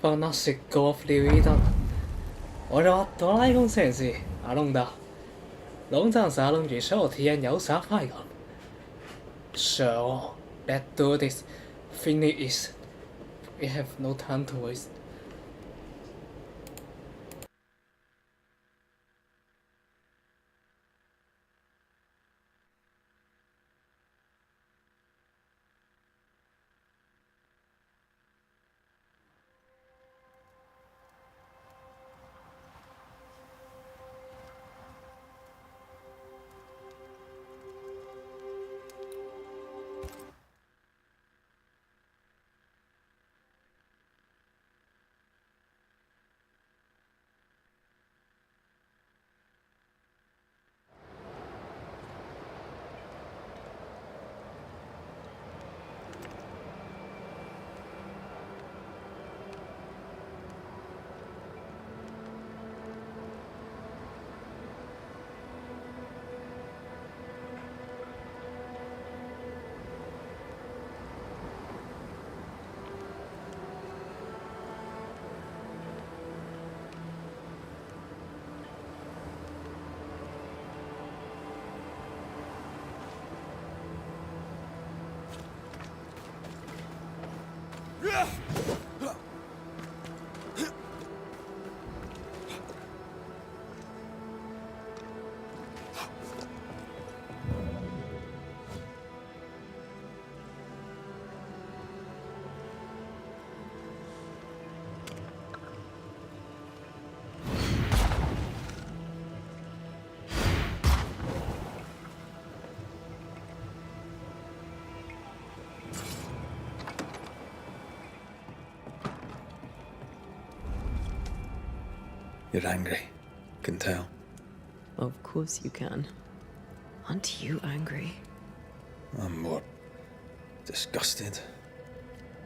帮那些狗留意到。俺はドラえもん先生、阿龙だ。龍戰士啊龍與Cheryl體驗遊俠快感。So, let's do this. Finish it. We have no time to waste. You're angry. Can tell. Of course you can. Aren't you angry? I'm more disgusted.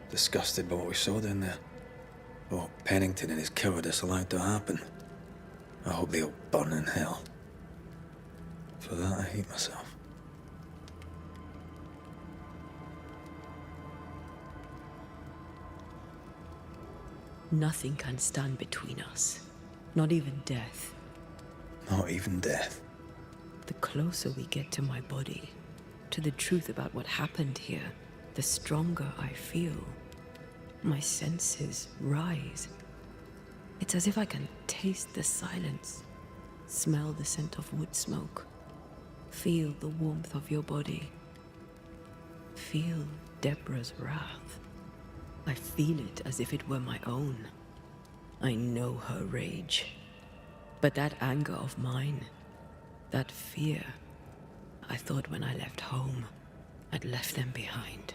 Disgusted by what we saw down there. What Pennington and his cowardice allowed to happen. I hope they'll burn in hell. For that, I hate myself. Nothing can stand between us. Not even death. Not even death. The closer we get to my body, to the truth about what happened here, the stronger I feel. My senses rise. It's as if I can taste the silence, smell the scent of wood smoke, feel the warmth of your body, feel Deborah's wrath. I feel it as if it were my own. I know her rage. But that anger of mine, that fear, I thought when I left home, I'd left them behind.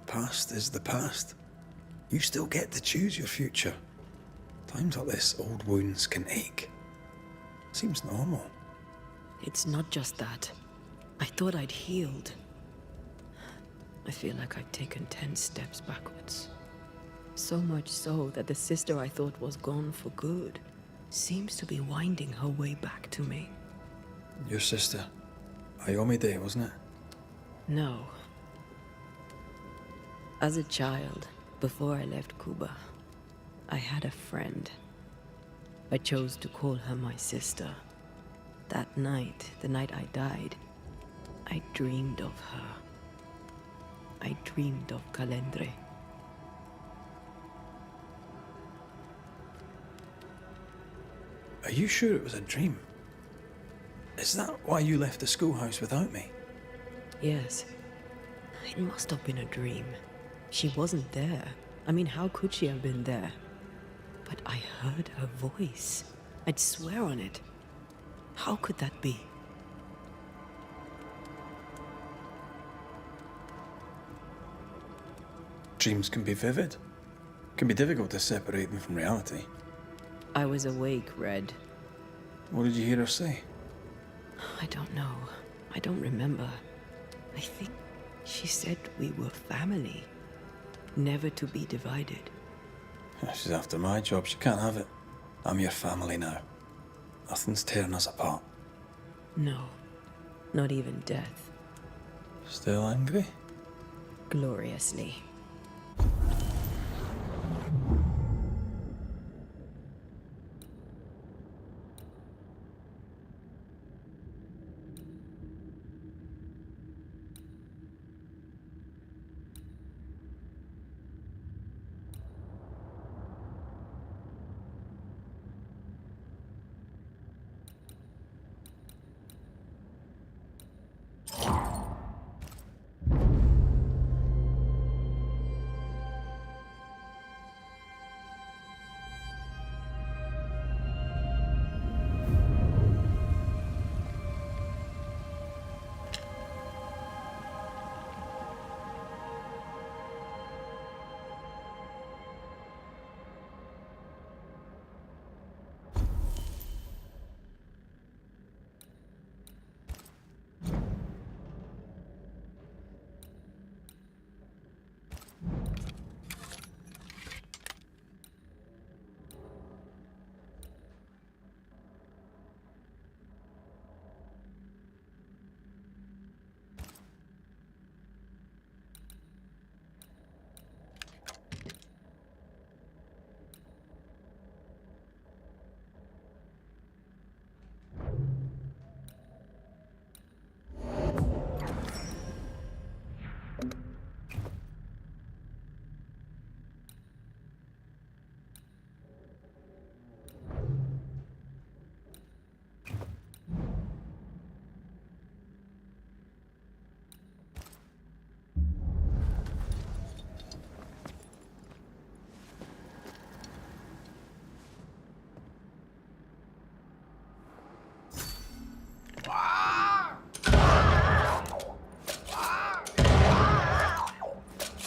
Past is the past. You still get to choose your future. Times like this, old wounds can ache. Seems normal. It's not just that. I thought I'd healed. I feel like I've taken 10 steps backwards. So much so that the sister I thought was gone for good seems to be winding her way back to me. Your sister. Ayomide, wasn't it? No. As a child, before I left Cuba, I had a friend. I chose to call her my sister. That night, the night I died, I dreamed of her. I dreamed of Calendre. Are you sure it was a dream? Is that why you left the schoolhouse without me? Yes. It must have been a dream. She wasn't there. I mean, how could she have been there? But I heard her voice. I'd swear on it. How could that be? Dreams can be vivid. Can be difficult to separate them from reality. I was awake, Red. What did you hear her say? I don't know. I don't remember. I think she said we were family. Never to be divided. She's after my job. She can't have it. I'm your family now. Nothing's tearing us apart. No, not even death. Still angry? Gloriously.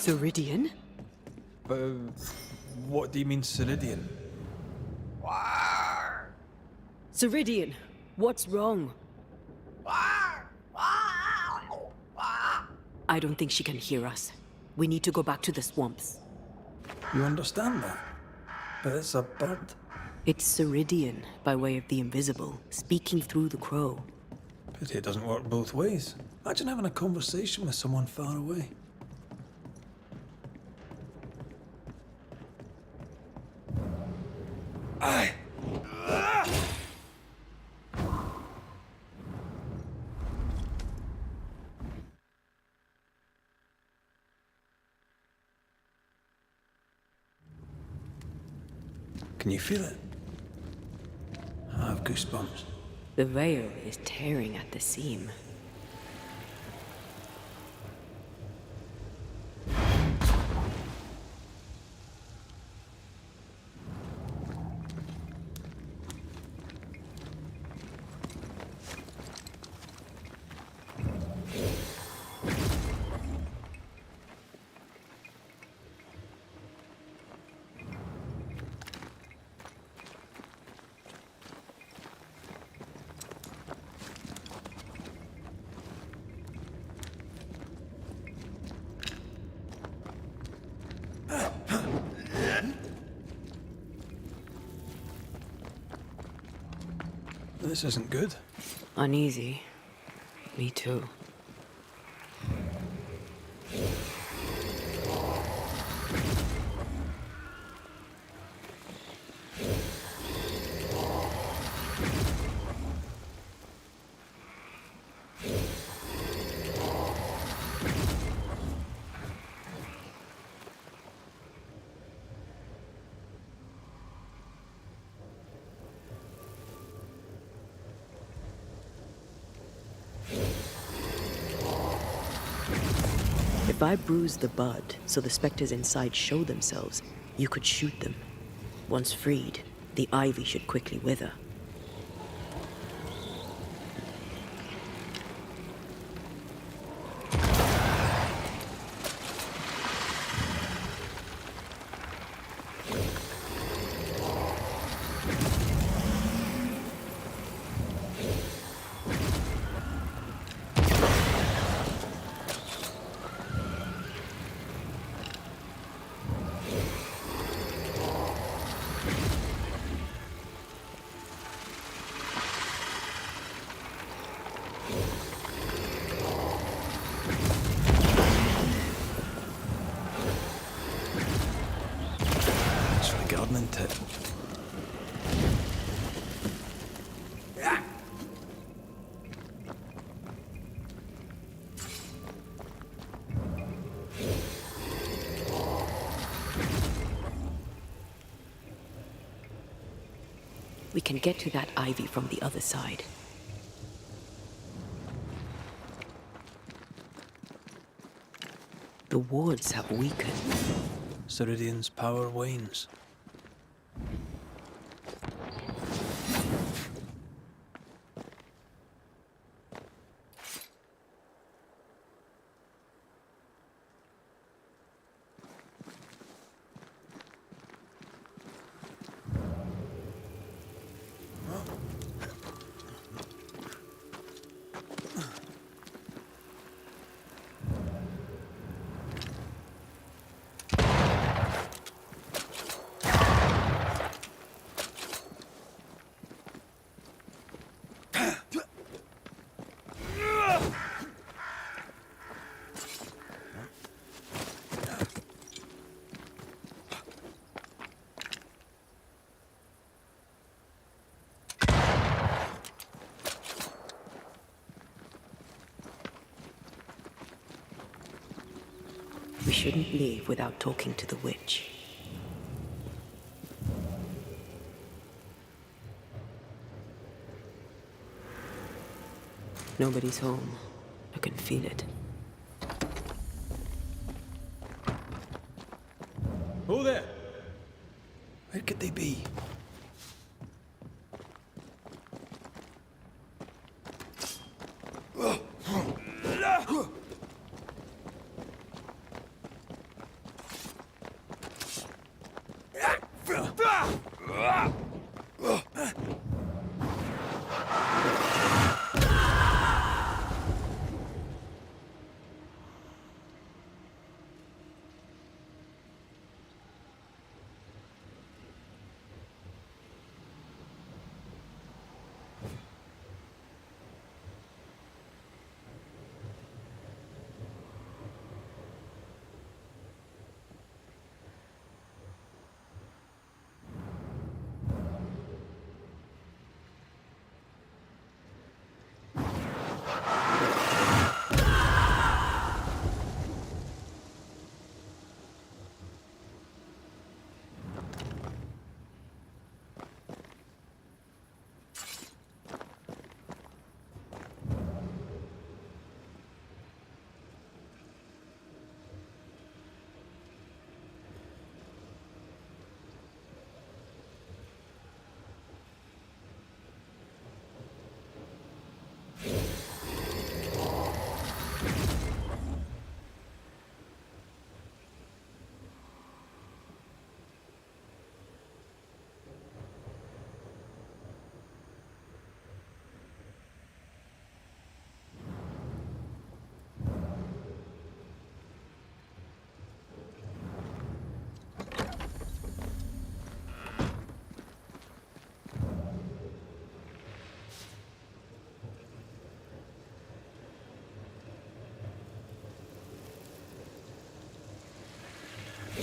Ceridian? What do you mean, Ceridian? Ceridian, what's wrong? I don't think she can hear us. We need to go back to the swamps. You understand that? But it's a bird. It's Ceridian, by way of the invisible, speaking through the crow. Pity it doesn't work both ways. Imagine having a conversation with someone far away. Aye. Can you feel it? I have goosebumps. The veil is tearing at the seam. This isn't good. Uneasy. Me too. If I bruise the bud so the specters inside show themselves, you could shoot them. Once freed, the ivy should quickly wither. isn't it? We can get to that ivy from the other side. The wards have weakened. Ceridian's power wanes. We shouldn't leave without talking to the witch. Nobody's home. I can feel it. Who there? Where could they be?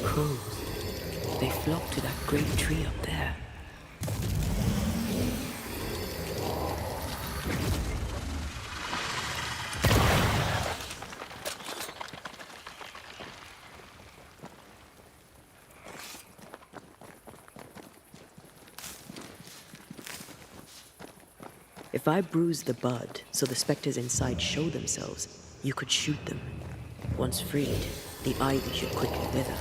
Crows. They flock to that great tree up there. If I bruise the bud so the specters inside show themselves, you could shoot them. Once freed, the ivy should quickly wither.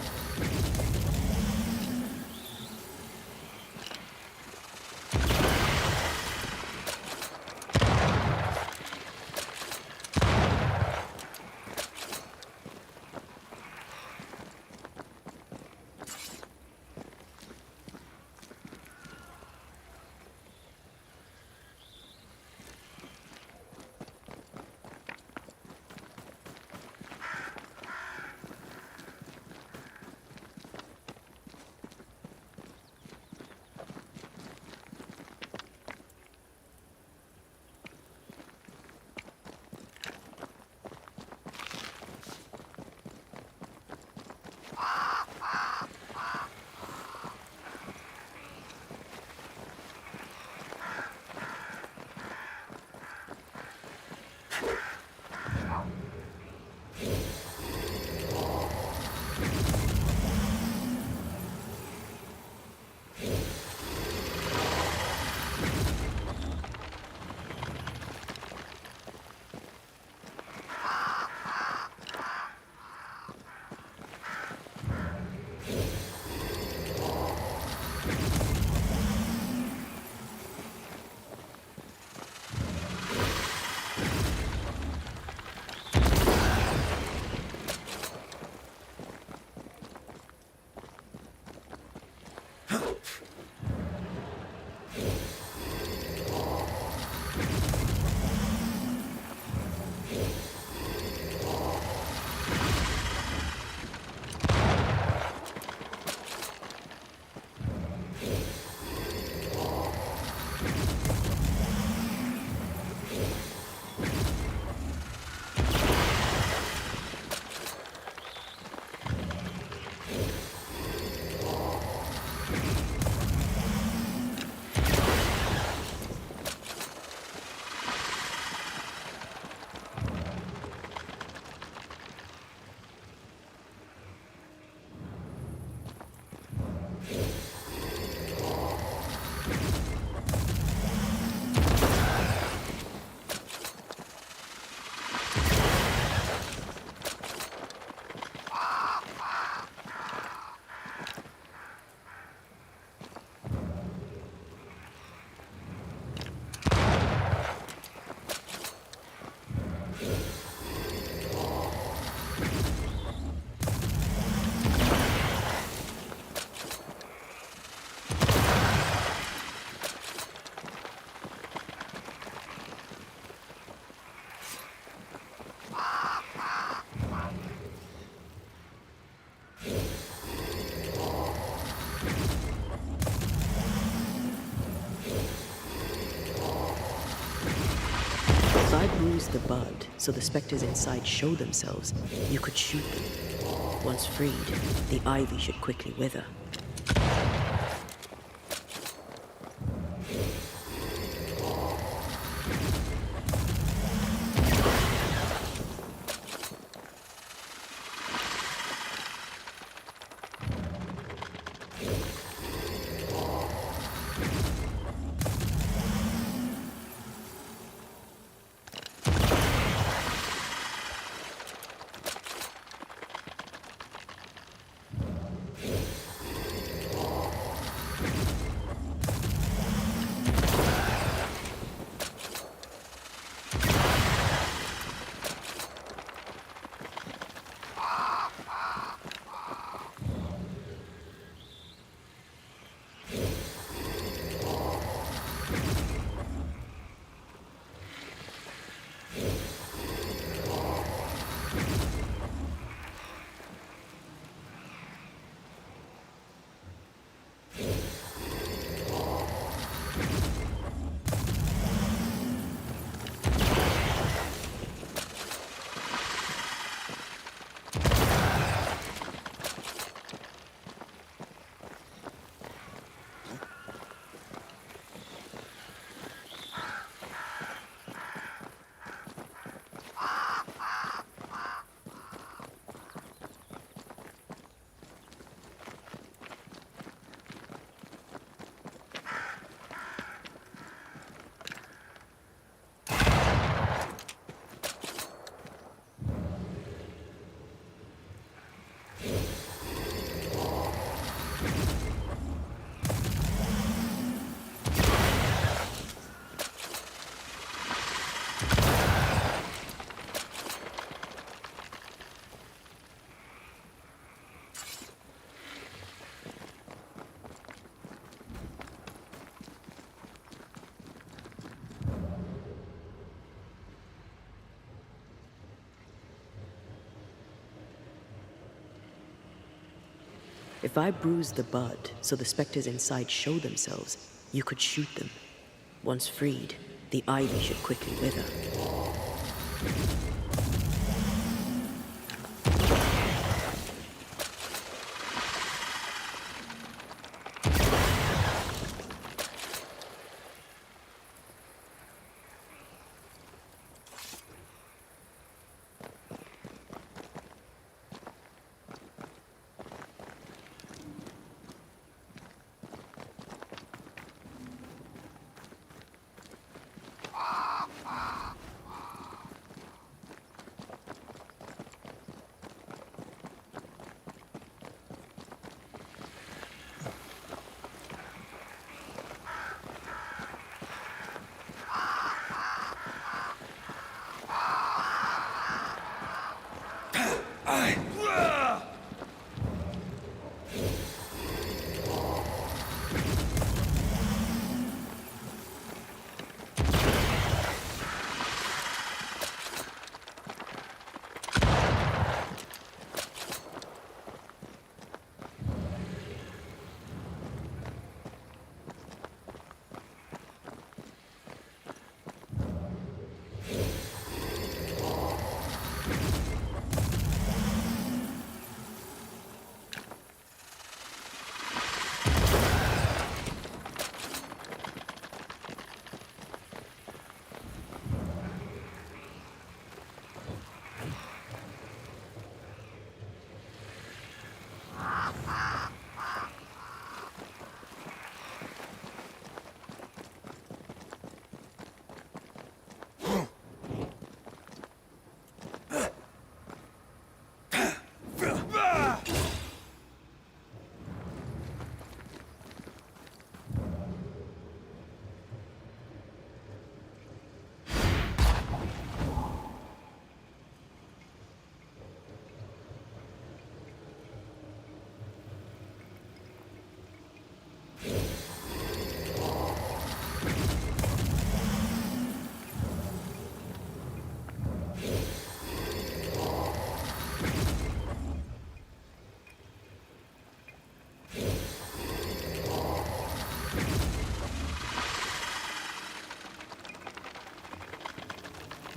If I bruise the bud so the specters inside show themselves, you could shoot them. Once freed, the ivy should quickly wither. If I bruise the bud so the specters inside show themselves, you could shoot them. Once freed, the ivy should quickly wither.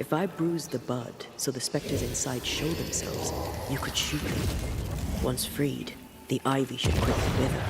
If I bruise the bud so the specters inside show themselves, you could shoot them. Once freed, the ivy should quickly wither.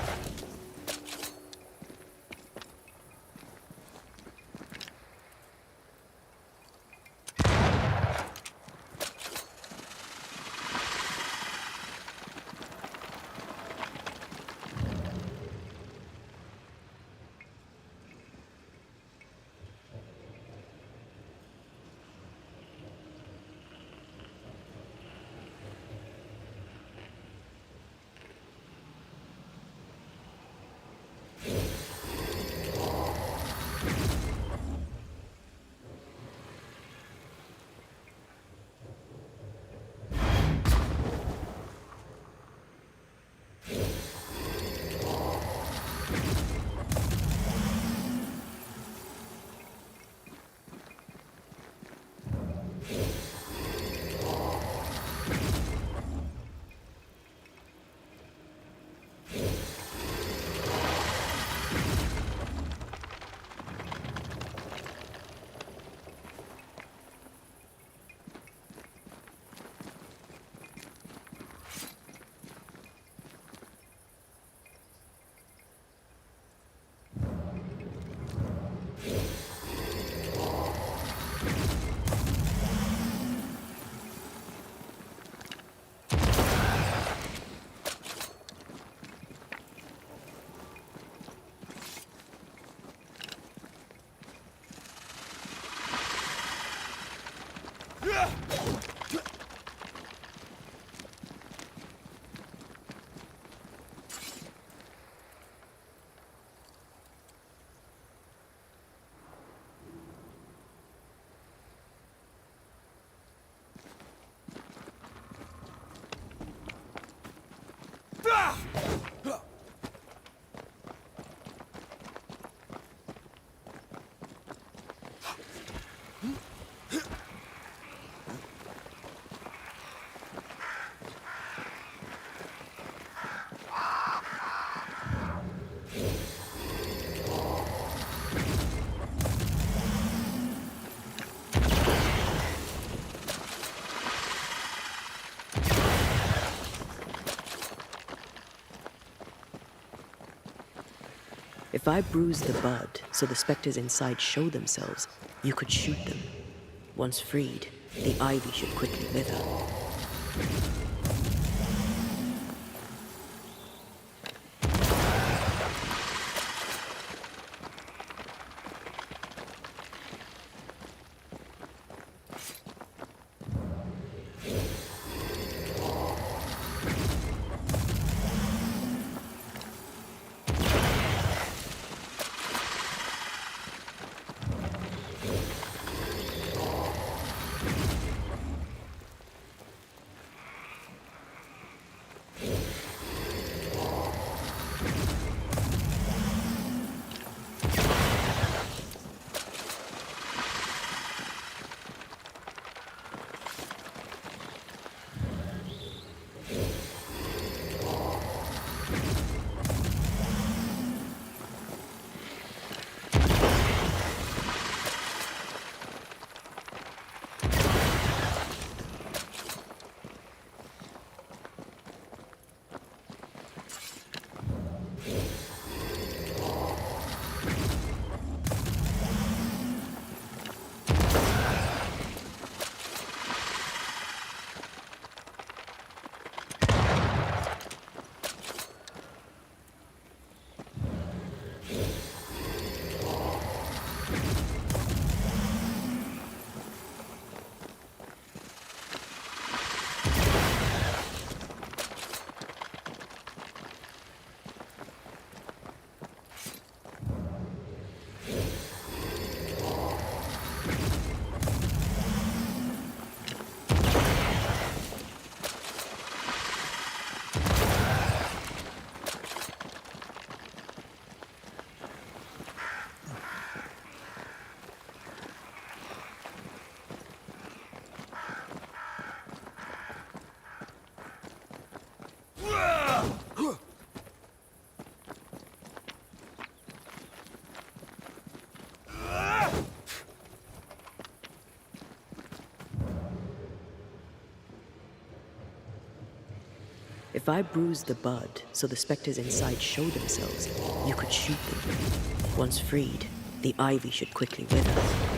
If I bruise the bud so the specters inside show themselves, you could shoot them. Once freed, the ivy should quickly wither. If I bruise the bud so the specters inside show themselves, you could shoot them. Once freed, the ivy should quickly wither.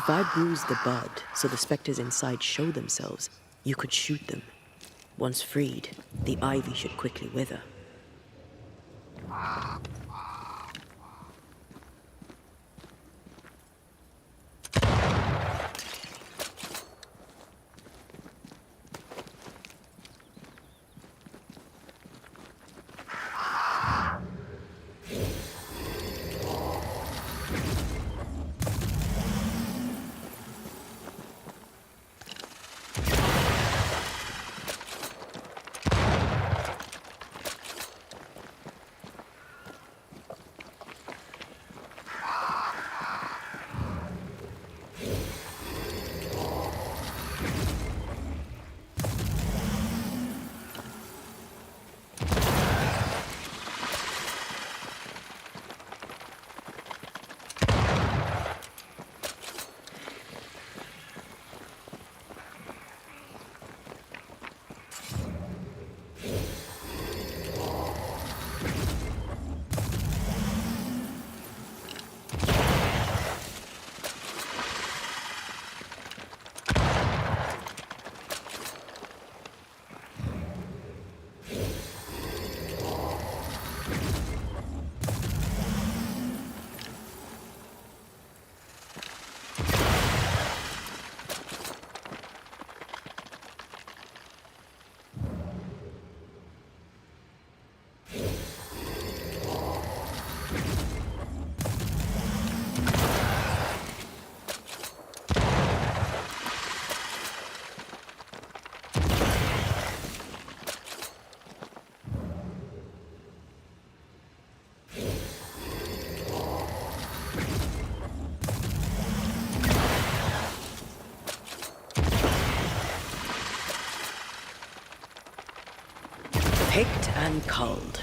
If I bruise the bud so the specters inside show themselves, you could shoot them. Once freed, the ivy should quickly wither. and culled.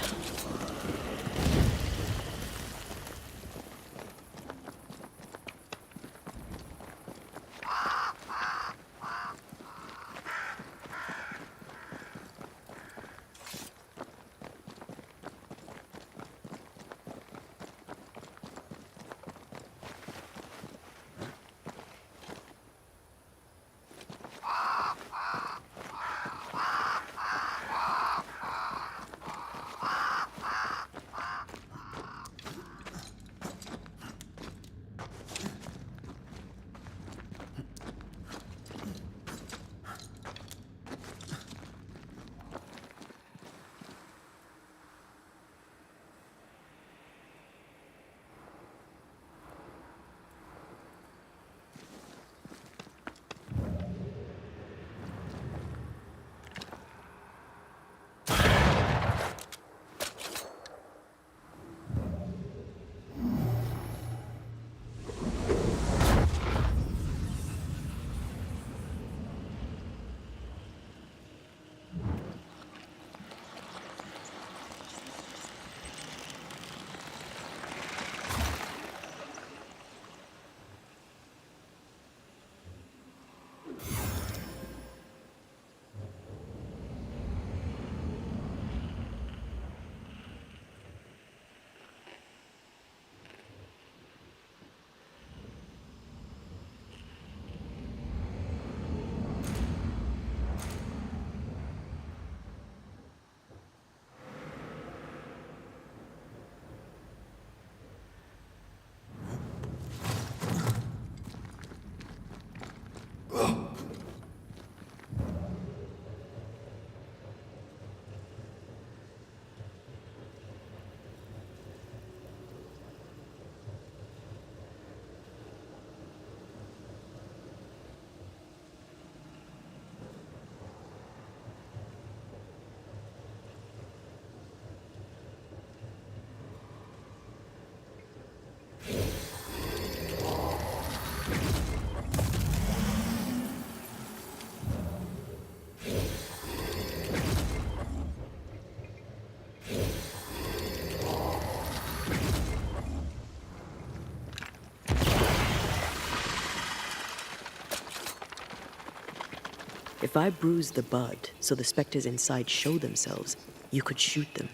If I bruise the bud so the specters inside show themselves, you could shoot them.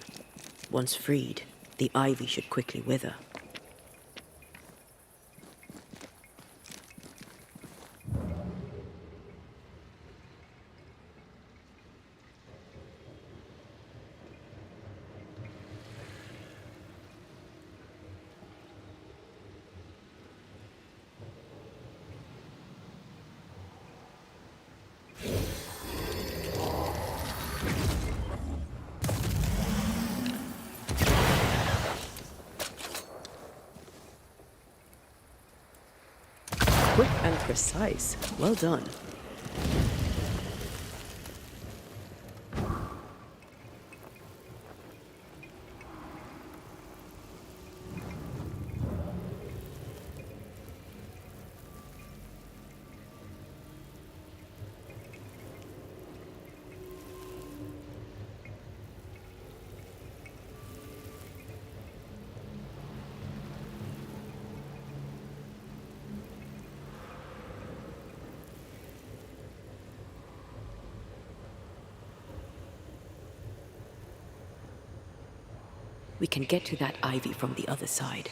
Once freed, the ivy should quickly wither. Quick and precise. Well done. We can get to that ivy from the other side.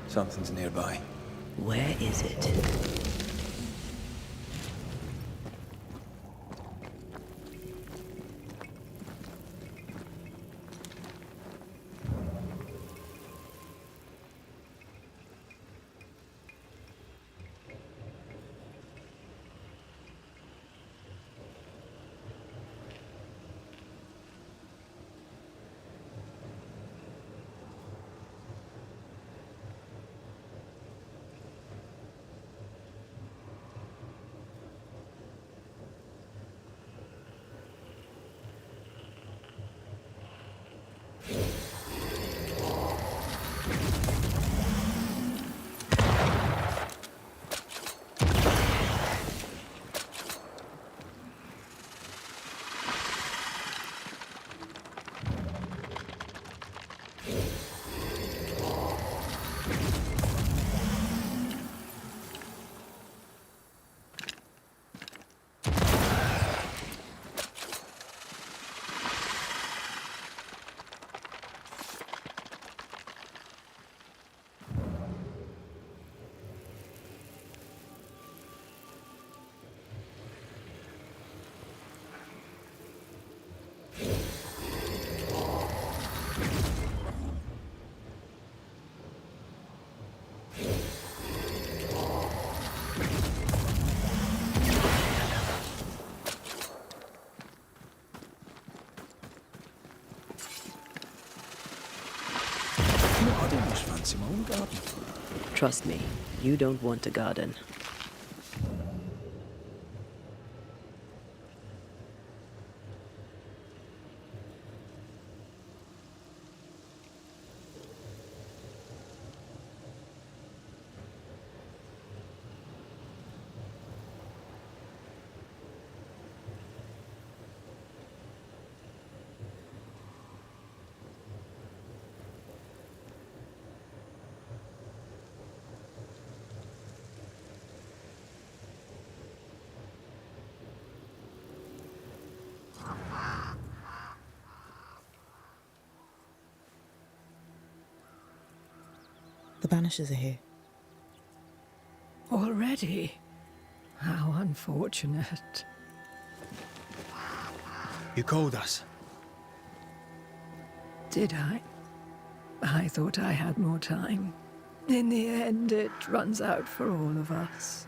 Something's nearby. Where is it? just fancy my own garden. Trust me, you don't want a garden. The Banishers are here. Already? How unfortunate. You called us. Did I? I thought I had more time. In the end, it runs out for all of us.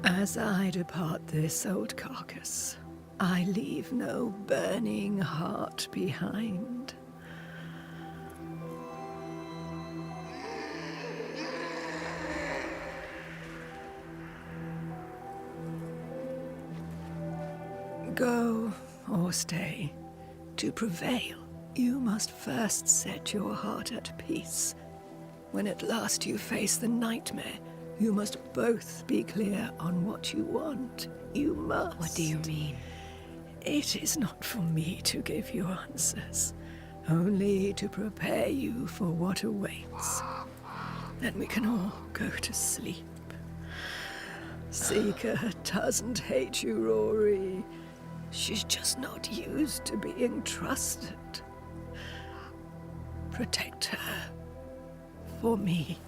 As I depart this old carcass, I leave no burning heart behind. Go or stay. To prevail, you must first set your heart at peace. When at last you face the nightmare, you must both be clear on what you want. You must. What do you mean? It is not for me to give you answers, only to prepare you for what awaits. Then we can all go to sleep. Seeker doesn't hate you, Rory. She's just not used to being trusted. Protect her. For me.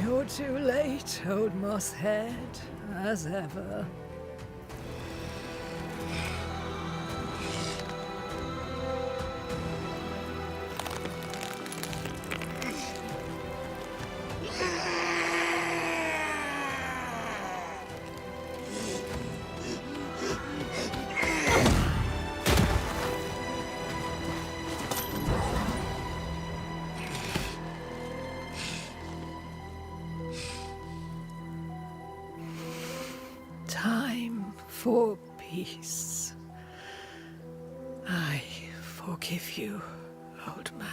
You're too late, old mosshead, as ever. Time for peace. I forgive you, old man.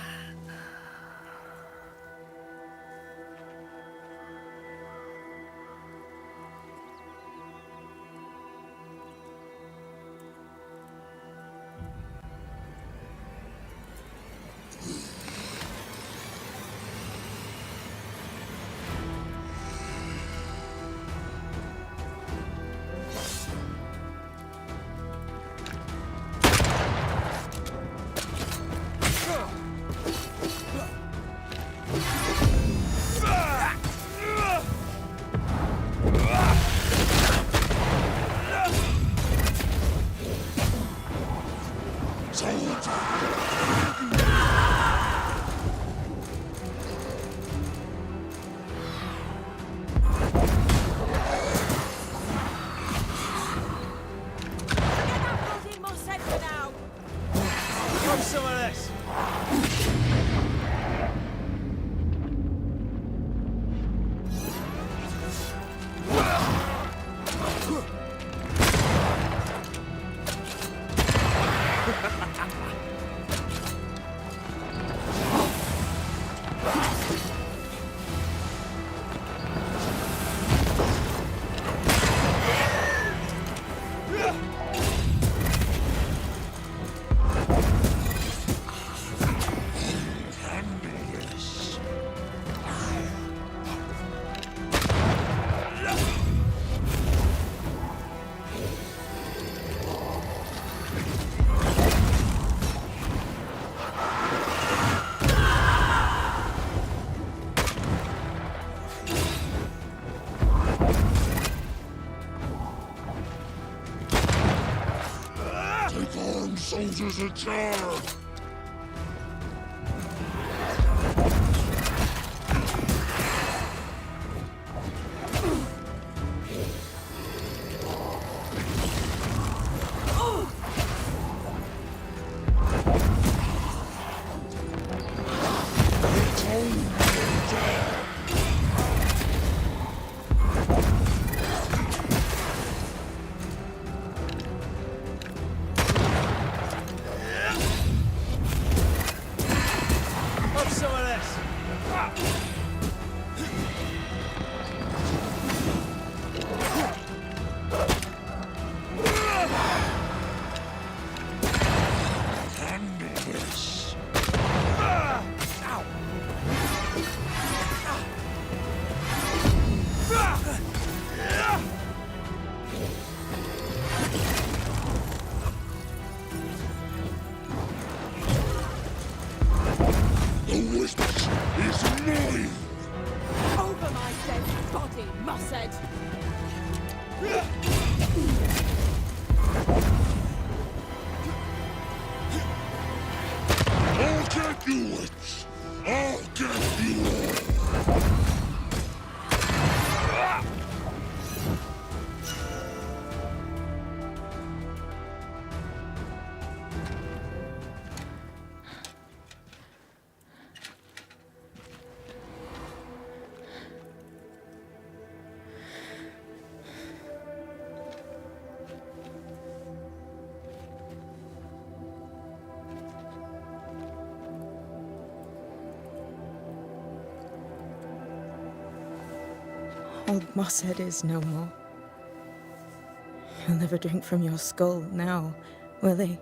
soldiers in charge! Over my dead body, Mossad! I'll get you, witch! I'll get you all! Old Mossad is no more. He'll never drink from your skull now, will he?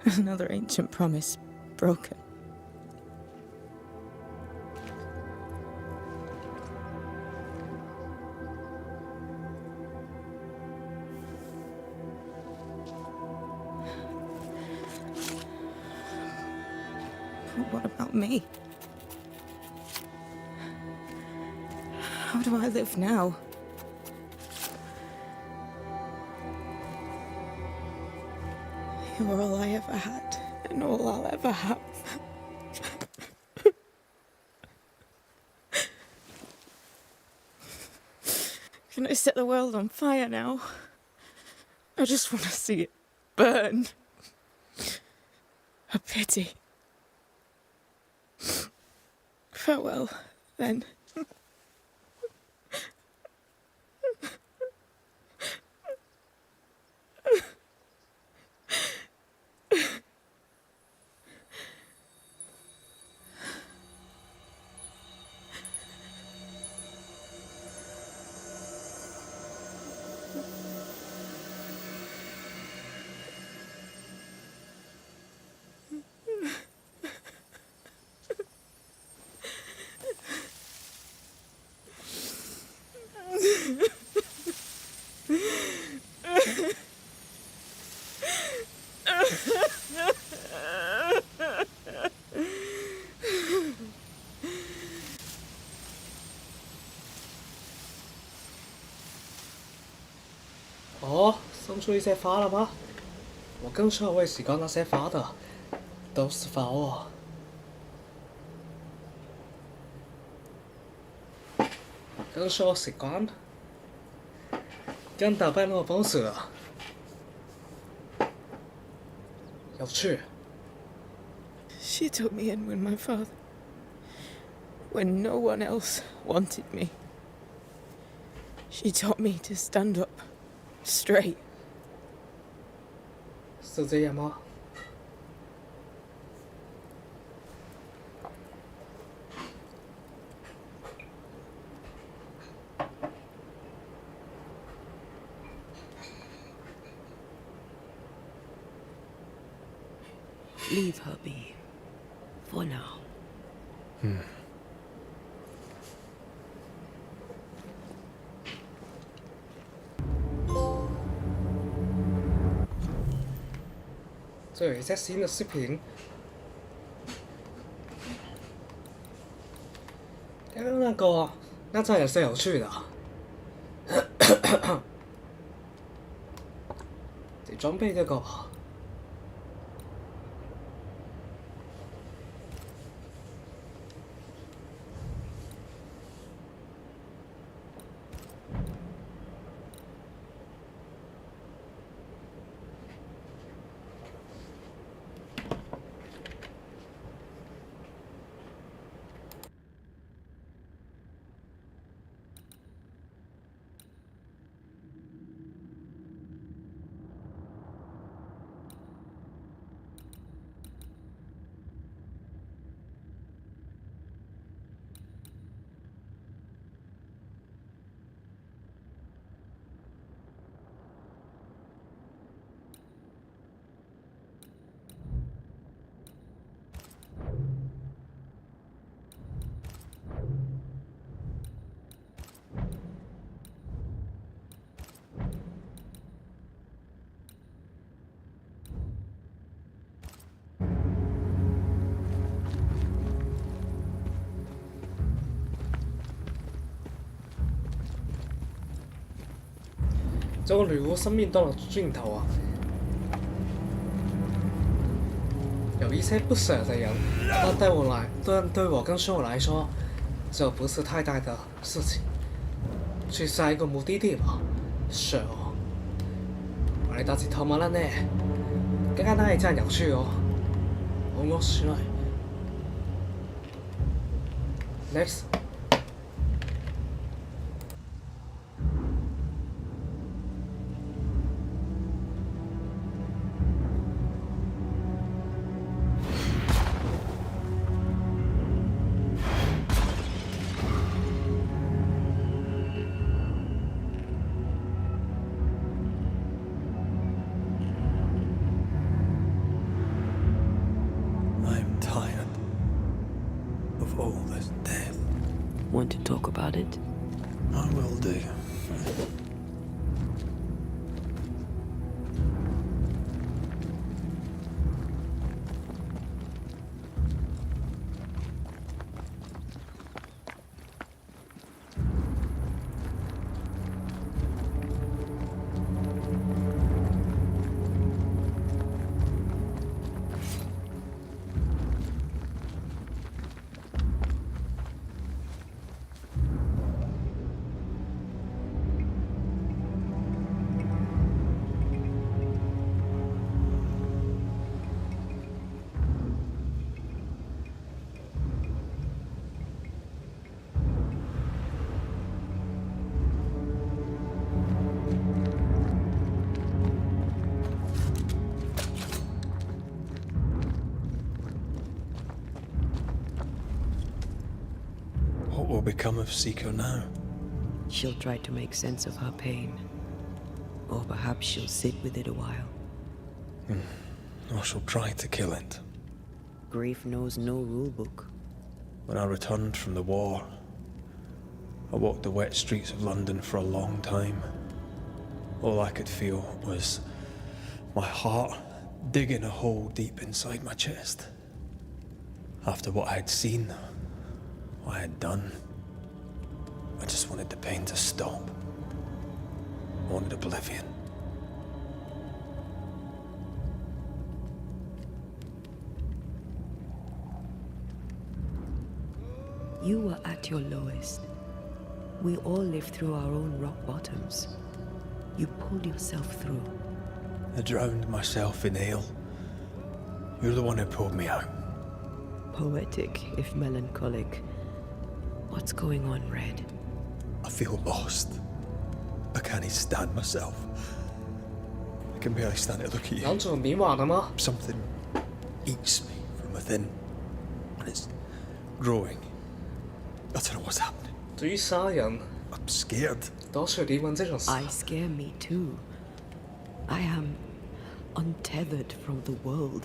Another ancient promise broken. But what about me? How do I live now? You're all I ever had, and all I'll ever have. Can I set the world on fire now? I just want to see it burn. A pity. Farewell, then.哦，送出一些花了吗？我更稍微习惯那些花的，都是花哦。更说习惯，跟打败那个 boss 了，有趣。She took me in when my father... when no one else wanted me. She taught me to stand up straight. 是这样吗？ Leave her be. For now. 这有一些新的视频。刚刚那个，那这也是有趣的。得装备这个吧。这个女巫生命到了尽头啊，有一些不舍的人，但对我跟Cheryl来说，这不是太大的事情。去下一个目的地吧，Cheryl。我哋搭次頭馬啦呢，更加係真係有趣哦。面白い。Next。I'm tired of all this death. Want to talk about it? I will do. What will become of Seiko now? She'll try to make sense of her pain. Or perhaps she'll sit with it a while. Or she'll try to kill it. Grief knows no rule book. When I returned from the war, I walked the wet streets of London for a long time. All I could feel was my heart digging a hole deep inside my chest. After what I had seen, what I had done, I just wanted the pain to stop. I wanted oblivion. You were at your lowest. We all live through our own rock bottoms. You pulled yourself through. I drowned myself in ale. You're the one who pulled me out. Poetic, if melancholic. What's going on, Red? I feel lost. I can't even stand myself. I can barely stand to look at 男 you. 主迷惘的吗？ Something eats me from within. And it's growing. I don't know what's happening. 对于杀人， I'm scared. 都是离婚这种事。 I scare me too. I am untethered from the world.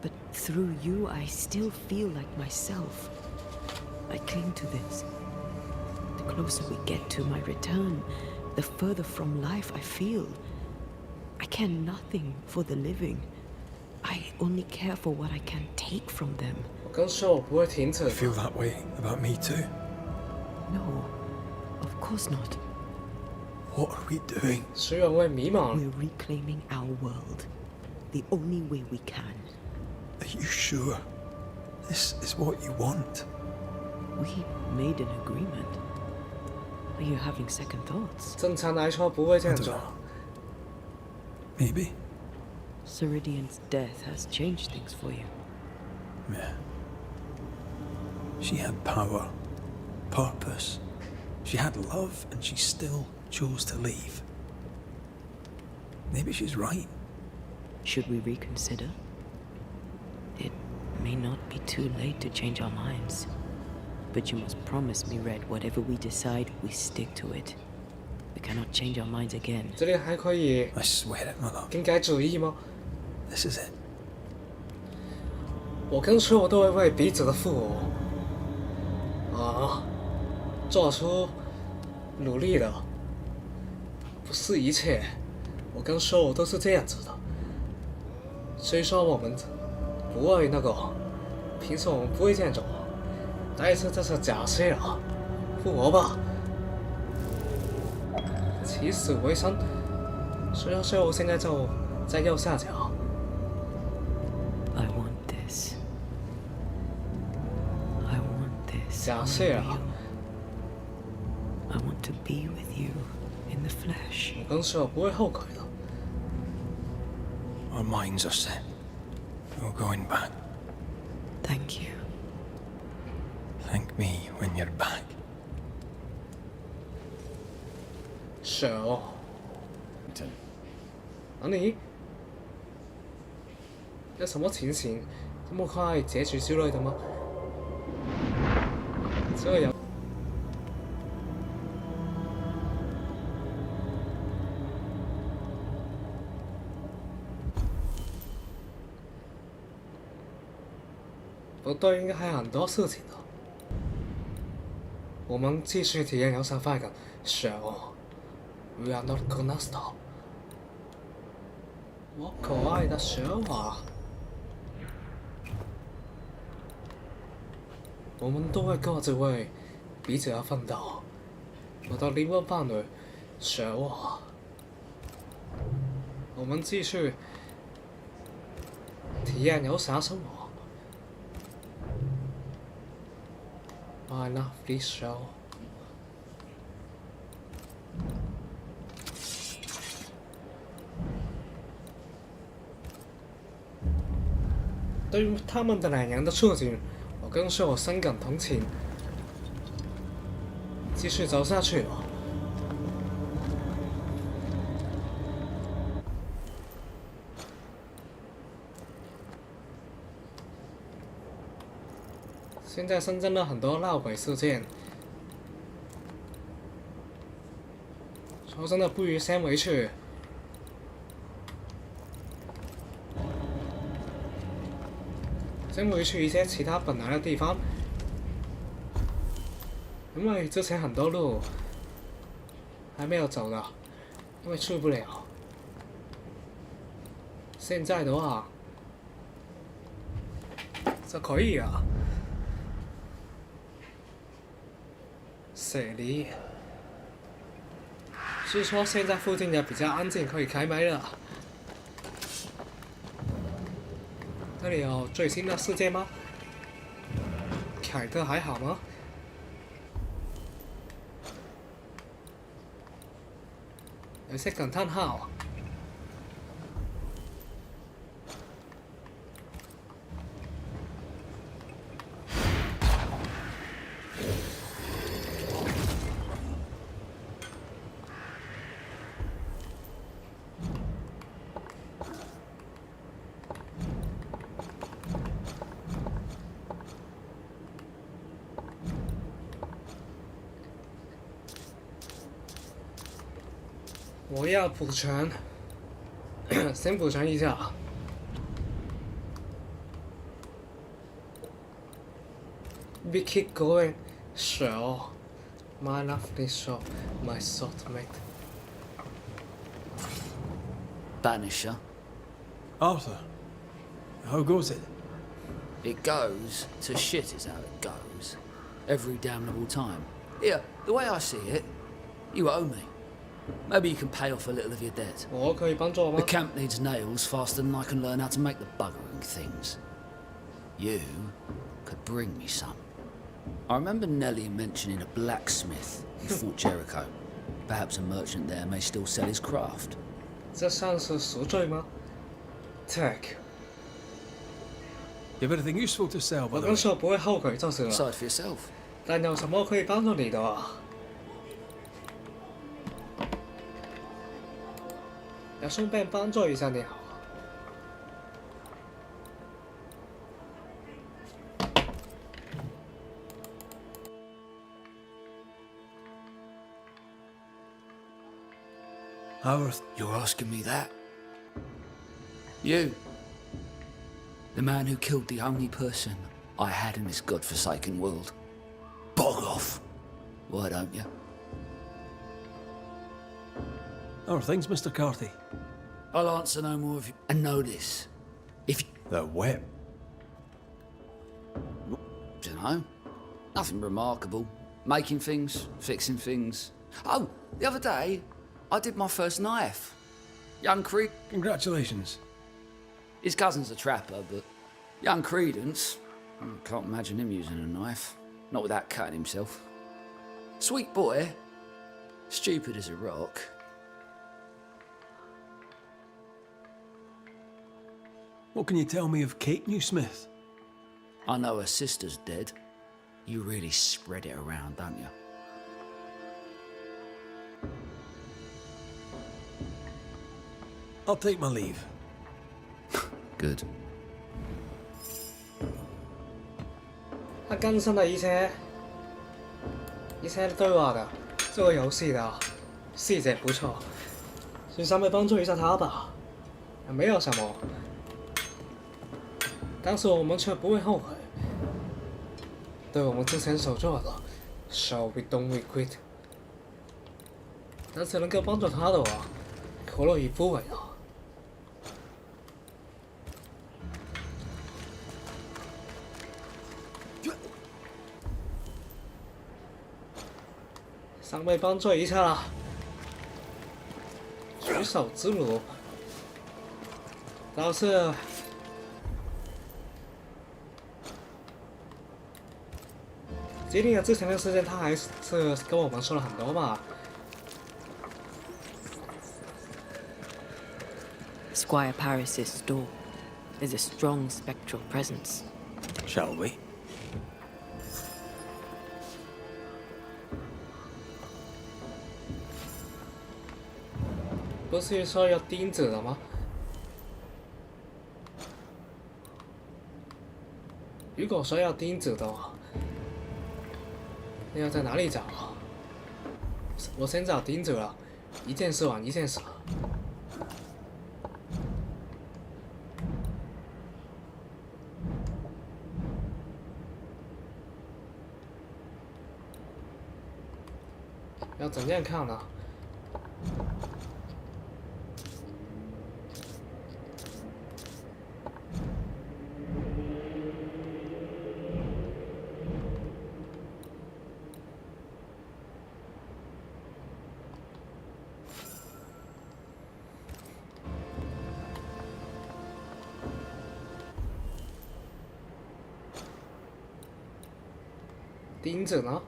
But through you, I still feel like myself. I cling to this. The closer we get to my return, the further from life I feel. I care nothing for the living. I only care for what I can take from them. 我跟Cheryl不会停止 I。feel that way about me too. No, of course not. What are we doing? 虽然会迷茫， We're reclaiming our world. The only way we can. Are you sure? This is what you want? We made an agreement. Are you having second thoughts? 正常来说不会这 I 样 don't 做 know.。Maybe. Ceridian's death has changed things for you. Yeah. She had power, purpose. She had love, and she still chose to leave. Maybe she's right. Should we reconsider? It may not be too late to change our minds. But you must promise me, Red, whatever we decide, we stick to it. We cannot change our minds again. 这里还可以 I swear it, my love. 更改主意吗？ This is it. 我跟Cheryl都会为彼此的复活啊，做出努力的，不是一切。我跟Cheryl都是这样子的。虽说我们不会那个，平时我们不会这样做，但是这是假设啊，复活吧，起死回生，所以我现在就在右下角。I want this. I want this. 假设啊， I want to be with you in the flesh. 我跟舍友不会后悔的。 Our minds are set. No going back. Thank you. Thank me when you're back. 舍友，啊你？有什么情形？这么快结局之类的吗？这个有。不对，应该还有很多事情的。我们继续体验游侠快感。So, we are not gonna stop。我可爱的蛇啊！我们都会各自为彼此而奋斗。我的灵魂伴侣，蛇啊！我们继续体验游侠生活。 My lovely show。对于他们的两人的处境，我更是我深感同情。继续走下去吧。现在深圳的很多闹鬼事件，说真的，不如先回去。先回去一些其他本来的地方，因为之前很多路还没有走的，因为去不了。现在的话，这可以啊。 水梨，据说现在附近也比较安静，可以开麦了。这里有最新的事件吗？凯特还好吗？有些感叹号。我要补全，先补全一下。We keep going, so my lovely soul, my soulmate. Banisher. Arthur, how goes it? It goes to shit is how it goes. Every damnable time. Here, the way I see it, you owe me. Maybe you can pay off a little of your debt. 我可以帮助我 The 吗？ camp needs nails faster than I can learn how to make the buggering things. You could bring me some. I remember Nellie mentioning a blacksmith who fought Jericho. Perhaps a merchant there may still sell his craft. 这算是赎罪吗 ？Take， You have anything useful to sell, 我 by the 跟 way? 说不会后悔就是了。 Decide for yourself. 但有什么可以帮助你的啊？要顺便帮助一下你好。Howard, You're asking me that? You. The man who killed the only person I had in this godforsaken world. Bog off. Why don't you? how are things, Mr. Carthy? I'll answer no more of you. And know this. If you... The whip. Dunno. Nothing remarkable. Making things, fixing things. Oh, the other day, I did my first knife. Young Creed. Congratulations. His cousin's a trapper, but young Credence, I can't imagine him using a knife. Not without cutting himself. Sweet boy. Stupid as a rock. What can you tell me of Kate Newsmith? I know her sister's dead. You really spread it around, don't you? I'll take my leave. Good. 它更新了一些对话的这个游戏的细节不错，请稍微帮助一下他吧。没有什么，但是我们却不会后悔。对我们之前所做的 ，so we don't regret。但是能够帮助他的话，何乐而不为呢？尚未帮助一下啦，举手之劳。倒是经历了之前的事件，他还是跟我们说了很多嘛。Squire Paris's store. There's a strong spectral presence. Shall we? 不是说要钉子的吗？如果说要钉子的话，那要在哪里找啊？我先找钉子了，一件事完一件事。要怎样看呢？钉子呢？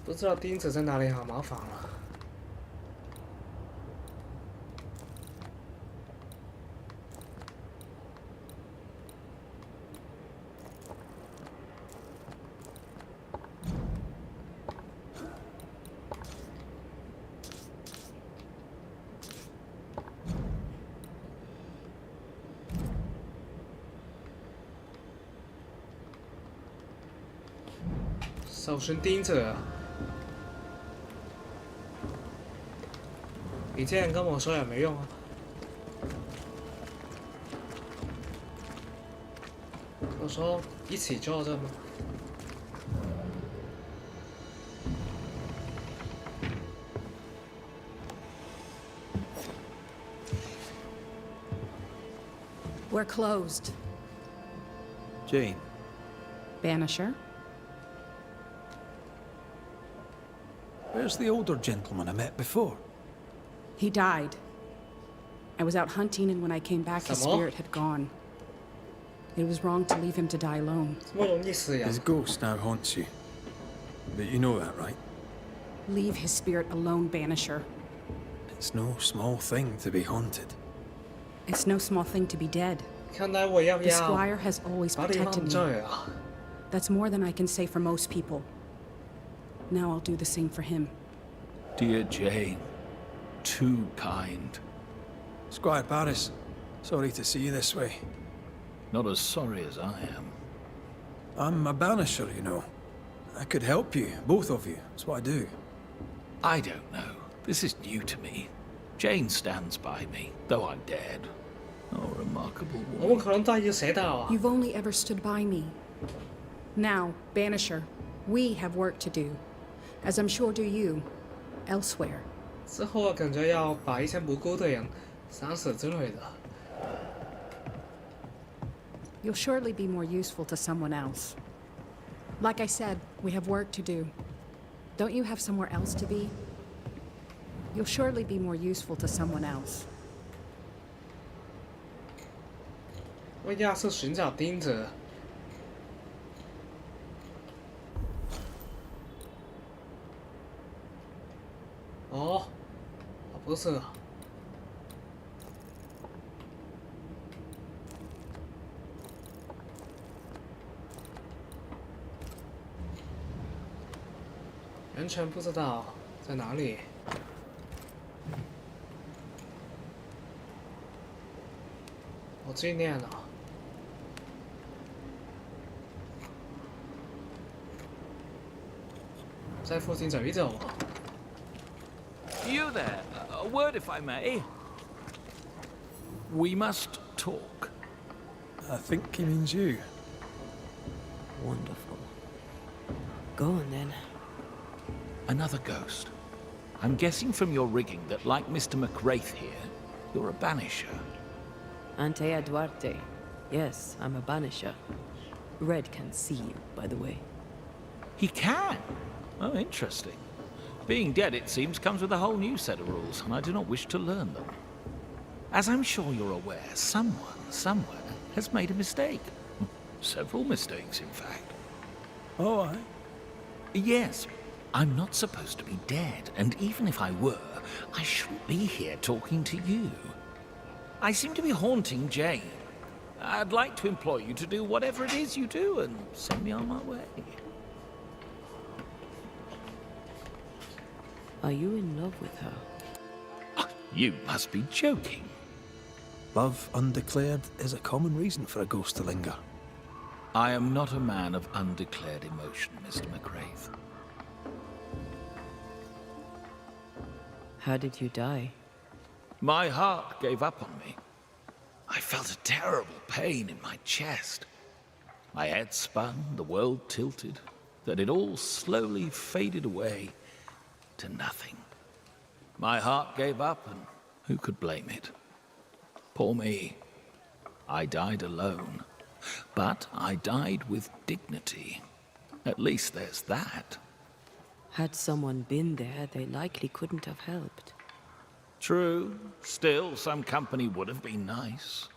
不知道钉子在哪里，好麻烦了。搜寻钉子。你这样跟我说也没用啊！我说一起做这吗？We're closed. Jane. Banisher? Where's the older gentleman I met before? He died. I was out hunting, and when I came back, his 什么？ spirit had gone. It was wrong to leave him to die alone. 这么容易死呀？ His ghost now haunts you. But you know that, right? Leave his spirit alone, Banisher. It's no small thing to be haunted. It's no small thing to be dead. 看来我要 The Squire has always 把你 protected 放 me. 这啊！ That's more than I can say for most people. Now I'll do the same for him. Dear Jane, too kind. Squire Paris, sorry to see you this way. Not as sorry as I am. I'm a banisher, you know. I could help you, both of you. That's what I do. I don't know. This is new to me. Jane stands by me, though I'm dead. Oh, remarkable 我 woman. 们可能大意谁到啊？ You've only ever stood by me. Now, Banisher, we have work to do, as I'm sure do you, elsewhere. 之后感觉要把一些无辜的人杀死之类的。 You'll surely be more useful to someone else. Like I said, we have work to do. Don't you have somewhere else to be? You'll surely be more useful to someone else. 为亚瑟寻找钉子。哦，不是啊。完全不知道在哪里。我纪念了。在附近走一走。You there? A word, if I may. We must talk. I think he means you. Wonderful. Go on then. Another ghost. I'm guessing from your rigging that, like Mr. McWraith here, you're a banisher. Antea Duarte. Yes, I'm a banisher. Red can see you, by the way. He can? Oh, interesting. Being dead, it seems, comes with a whole new set of rules, and I do not wish to learn them. As I'm sure you're aware, someone, somewhere, has made a mistake. Several mistakes, in fact. Oh, aye. Yes, I'm not supposed to be dead, and even if I were, I shouldn't be here talking to you. I seem to be haunting Jane. I'd like to implore you to do whatever it is you do and send me on my way. Are you in love with her? You must be joking. Love undeclared is a common reason for a ghost to linger. I am not a man of undeclared emotion, Mr. McWraith. How did you die? My heart gave up on me. I felt a terrible pain in my chest. My head spun, the world tilted, then it all slowly faded away to nothing. My heart gave up, and who could blame it? Poor me. I died alone. But I died with dignity. At least there's that. Had someone been there, they likely couldn't have helped. True. Still, some company would have been nice.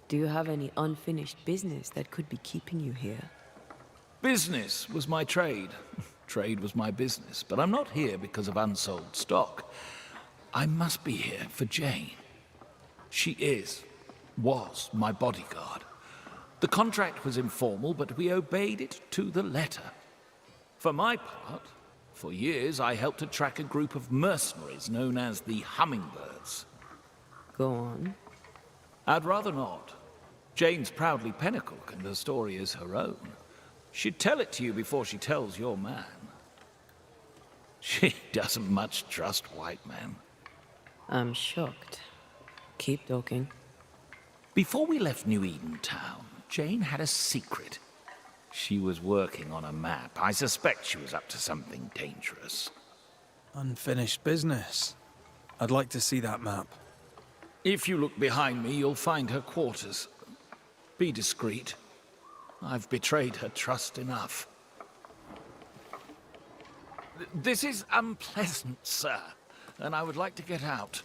Do you have any unfinished business that could be keeping you here? Business was my trade. Trade was my business. But I'm not here because of unsold stock. I must be here for Jane. She was my bodyguard. The contract was informal, but we obeyed it to the letter. For my part, for years I helped to track a group of mercenaries known as the Hummingbirds. Go on. I'd rather not. Jane's proudly Pennacook, and her story is her own. She'd tell it to you before she tells your man. She doesn't much trust white men. I'm shocked. Keep talking. Before we left New Eden Town, Jane had a secret. She was working on a map. I suspect she was up to something dangerous. Unfinished business. I'd like to see that map. If you look behind me, you'll find her quarters. Be discreet. I've betrayed her trust enough. This is unpleasant, sir, and I would like to get out.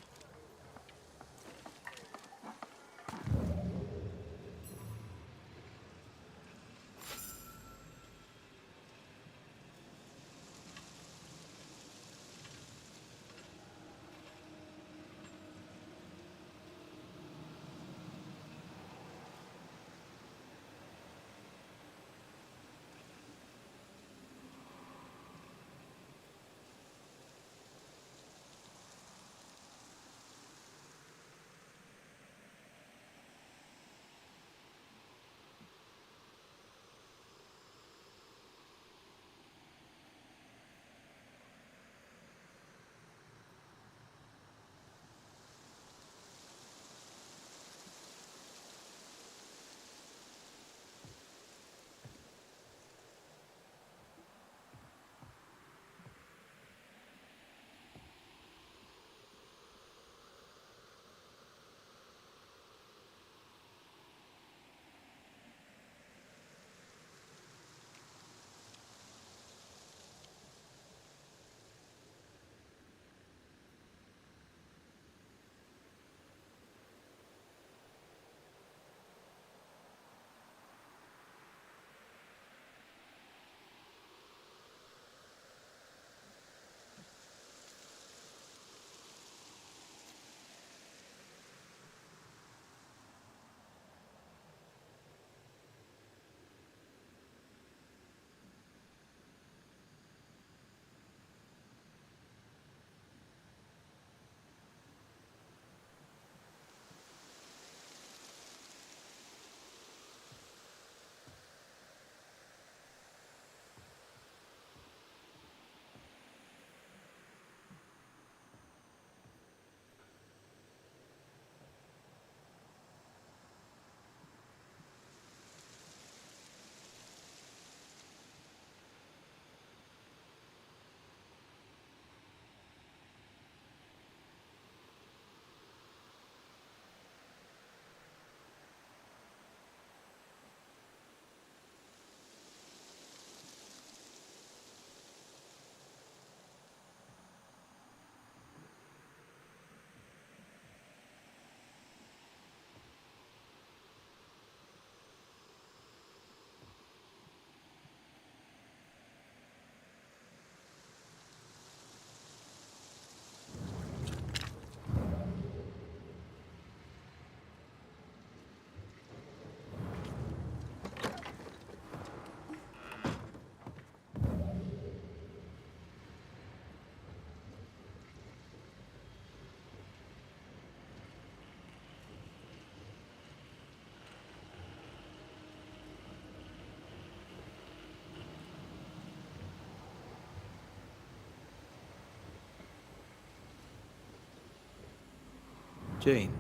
Jane.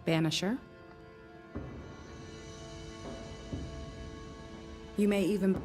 Banisher. You may even...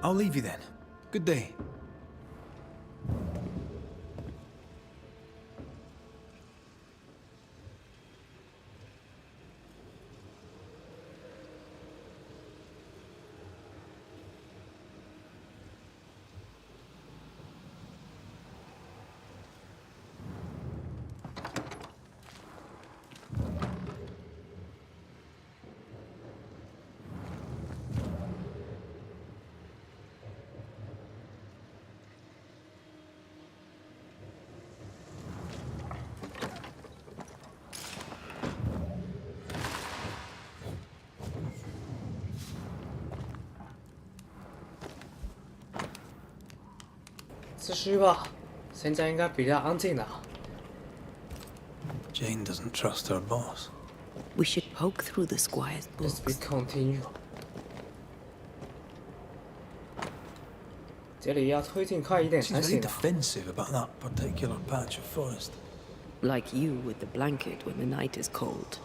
I'll leave you then. Good day.继续吧，现在应该比较安静了。 Jane doesn't trust her boss. We should poke through the squire's Let's be books. continue。这里要推进快一点 She's 才 very 行啊。 defensive about that particular patch of forest. Like you with the blanket when the night is cold.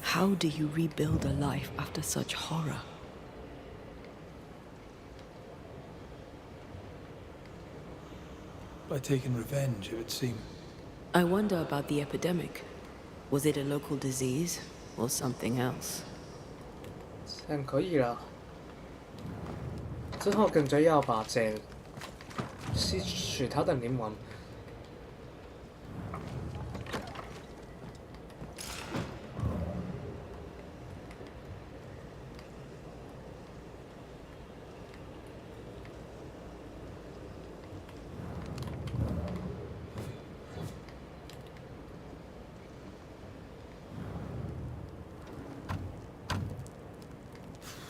How do you rebuild a life after such horror? By taking revenge, it would seem. I wonder about the epidemic. Was it a local disease or something else? 这样可以了。之后跟着要把这吸取它的灵魂。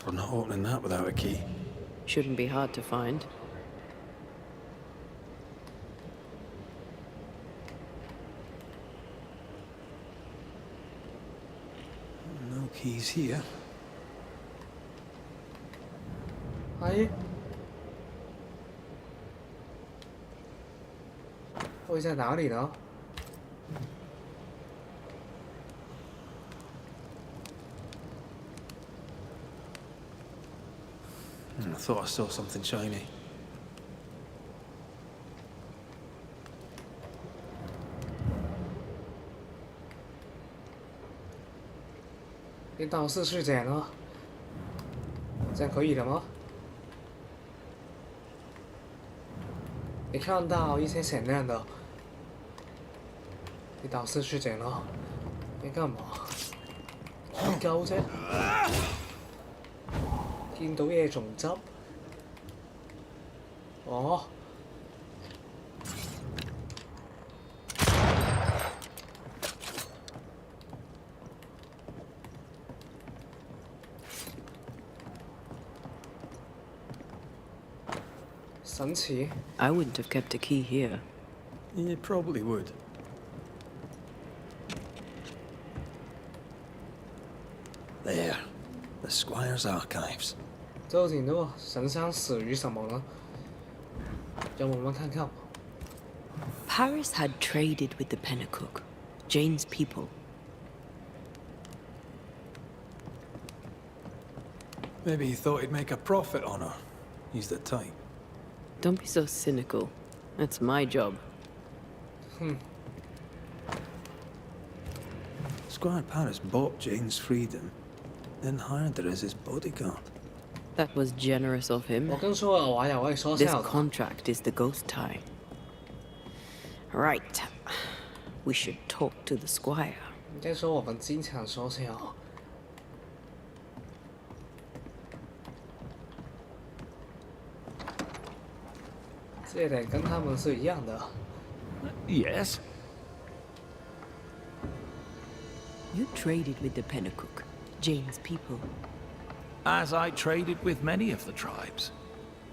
We're not opening that without a key. Shouldn't be hard to find. No keys here. 哎，会在哪里呢？ I thought I saw something shiny. 你导师去捡了，这样可以了吗？你看到一些闪亮的，你导师去捡了，你干嘛？研究啫，見到嘢仲執？哦。 神奇。 I wouldn't have kept a key here. You probably would. There. The Squire's archives. 究竟这个神像死于什么呢？让我们看看。 Paris had traded with the Pennacook, Jane's people. Maybe he thought he'd make a profit on her. He's the type. Don't be so cynical. That's my job. Squire Paris bought Jane's freedom, then hired her as his bodyguard. That was generous of him. 我跟说了，我还要说 This 笑的。 contract is the ghost tie. Right. We should talk to the squire. 应该说我们经常说笑。这点跟他们是一样的。 Yes? You traded with the Pennacook, Jane's people. As I traded with many of the tribes.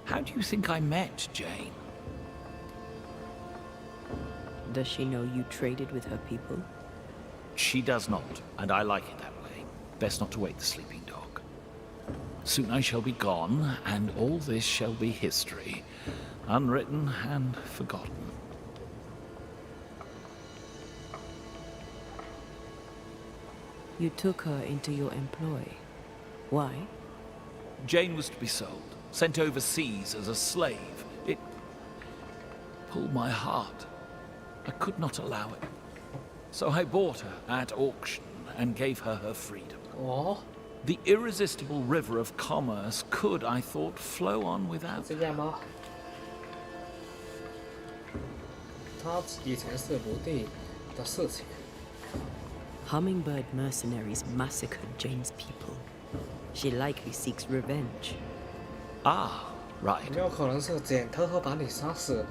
How do you think I met Jane? Does she know you traded with her people? She does not, and I like it that way. Best not to wake the sleeping dog. Soon I shall be gone, and all this shall be history, unwritten and forgotten. You took her into your employ. Why? Jane was to be sold, sent overseas as a slave. It pulled my heart. I could not allow it. So I bought her at auction and gave her her freedom. 哦， The irresistible river of commerce could, I thought, flow on without 这样吗？他以前是不对的事情。 Hummingbird mercenaries massacred Jane's people. She likely seeks revenge. Ah, 有 right. 没有可能是简偷偷把你杀死？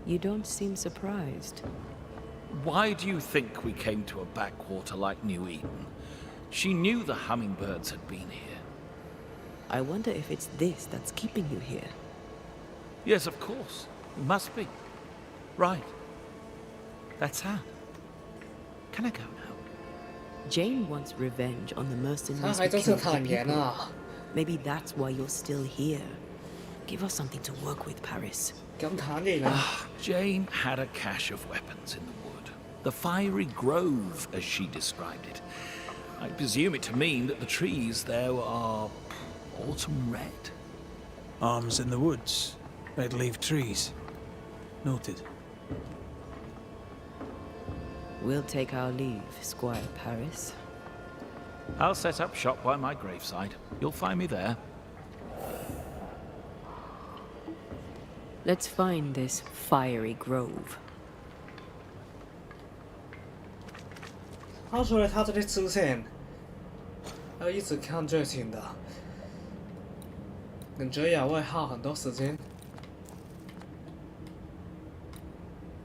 You don't seem surprised. Why do you think we came to a backwater like New Eden? She knew the hummingbirds had been here. I wonder if it's this that's keeping you here. Yes, of course. It must be. Right. That's sad. Can I go now? Jane wants revenge on the 他 mercenaries 还 who 真是 killed her 坦言 people. 啊！ Maybe that's why you're still here. Give us something to work with, Paris. 咁坦然啊！ Jane had a cache of weapons in the wood. The fiery grove, as she described it. I presume it to mean that the trees there are autumn red. Arms in the woods. Red leaf trees. Noted. We'll take our leave, Squire Paris. I'll set up shop by my graveside. You'll find me there. Let's find this fiery grove. 他除了他这里出现，要一直看剧情的，感觉也会耗很多时间。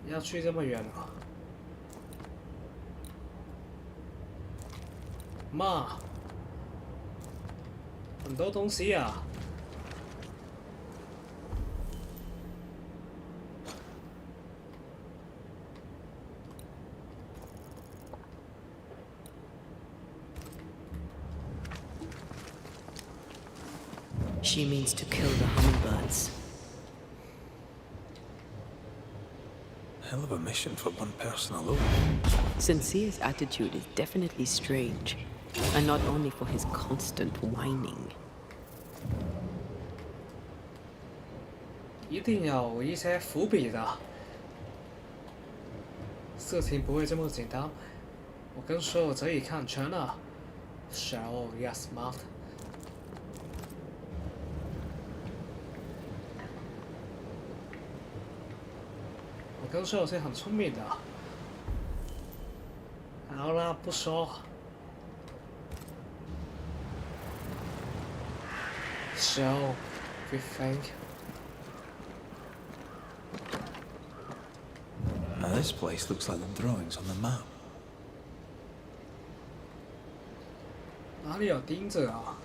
要去这么远啊？妈，很多东西啊！ She means to kill the hummingbirds. Hell of a mission for one person alone. Sincere's attitude is definitely strange, and not only for his constant whining. 一定有一些伏笔的，事情不会这么简单。我跟所有者已看全了。Cheryl you're smart。我跟所有是很聪明的。好啦，不说。So, we think. Now this place looks like the drawings on the map. 哪里有钉子啊？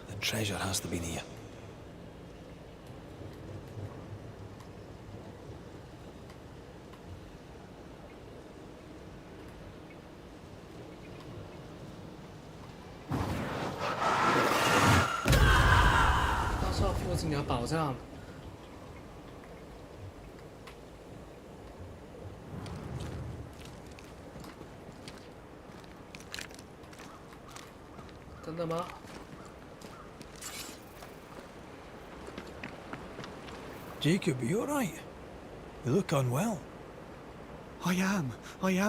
The treasure has to be near. "到时候附近有宝藏。真的吗？ Jacob, you alright? You look unwell. I am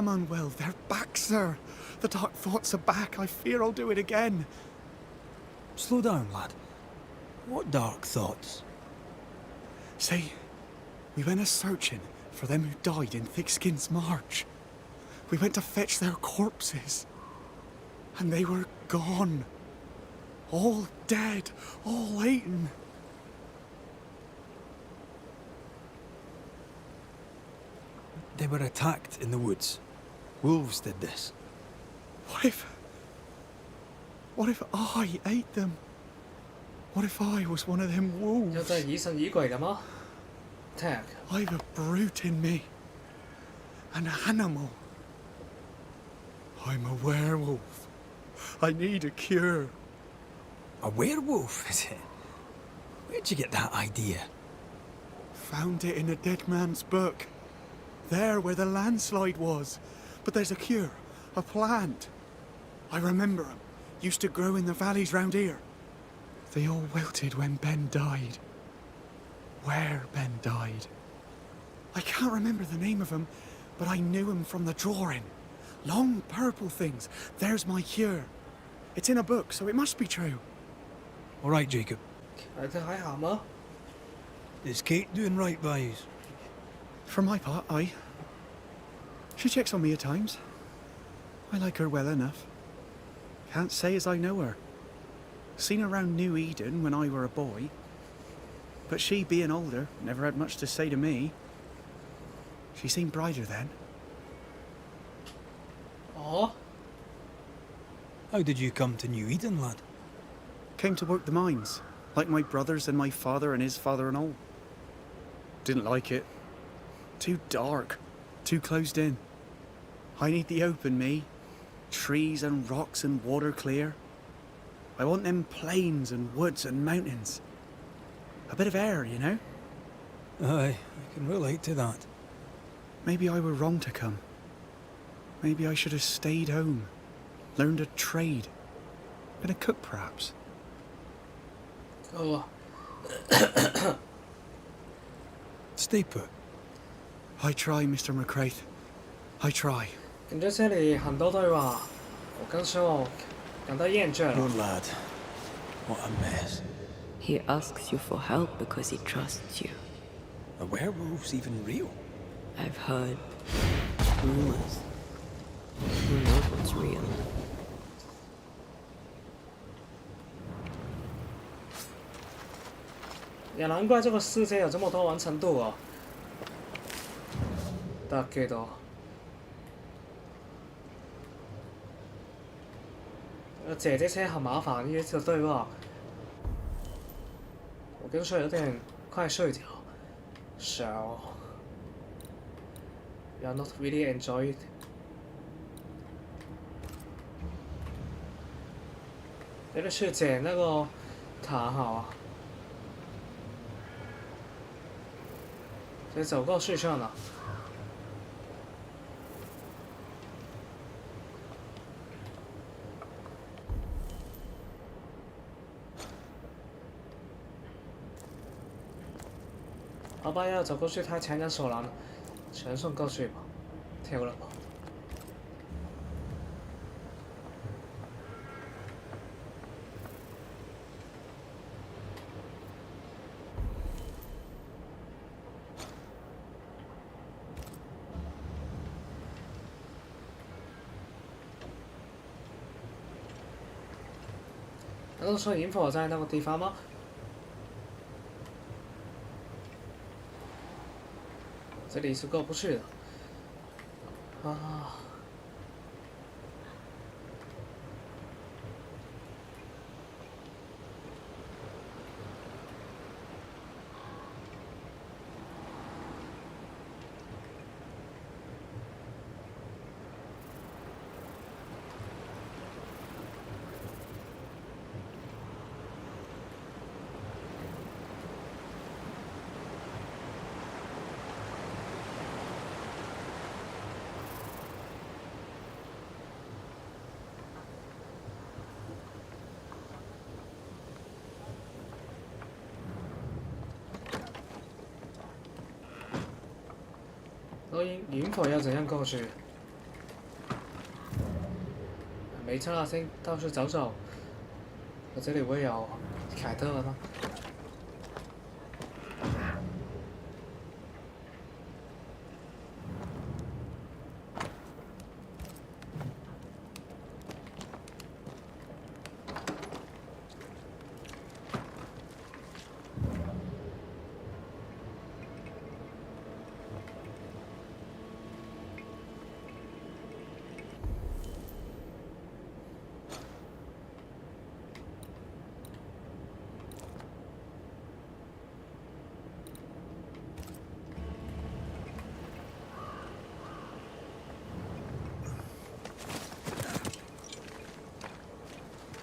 unwell. They're back, sir. The dark thoughts are back. I fear I'll do it again. Slow down, lad. What dark thoughts? See, we went a-searching for them who died in Thickskin's March. We went to fetch their corpses. And they were gone. All dead, all eaten. They were attacked in the woods. Wolves did this. What if I ate them? What if I was one of them 又 wolves? 在疑神疑鬼的吗 ？Tag， I've a brute in me. An animal. I'm a werewolf. I need a cure. A werewolf, is it? Where'd you get that idea? Found it in a dead man's book. There where the landslide was. But there's a cure. A plant. I remember 'em. Used to grow in the valleys round here. They all wilted when Ben died. Where Ben died. I can't remember the name of 'em, but I knew 'em from the drawing. Long purple things. There's my cure. It's in a book, so it must be true. All right, Jacob. 儿子还好吗？ Is Kate doing right by you? For my part, aye. She checks on me at times. I like her well enough. Can't say as I know her. Seen her round New Eden when I were a boy. But she, being older, never had much to say to me. She seemed brighter then. 哦， How did you come to New Eden, lad? Came to work the mines, like my brothers and my father and his father and all. Didn't like it. Too dark, too closed in. I need the open, me. Trees and rocks and water clear. I want them plains and woods and mountains. A bit of air, you know? Aye, I can relate to that. Maybe I were wrong to come. Maybe I should have stayed home, learned a trade. Been a cook, perhaps. 哦， Stay put. I try, Mr. McCraith. I try. 感觉这里很多对话，我跟师傅感到厌倦 Poor 了。 lad. What a mess. He asks you for help because he trusts you. Are werewolves even real? I've heard rumors. Who knows what's real? 也难怪这个世界有这么多完成度哦。だけど，姐姐车很麻烦，一直对话。我跟睡有点快睡着，so you're not really enjoy it。有的去捡那个塔好啊，得走过去算了。好吧，要走过去，他强人所难，全送过去吧，跳了吧。难道说萤火在那个地方吗？这里是过不去的。啊。都营口要怎样过去？没差啦，先到处走走。我这里会有凯特吗？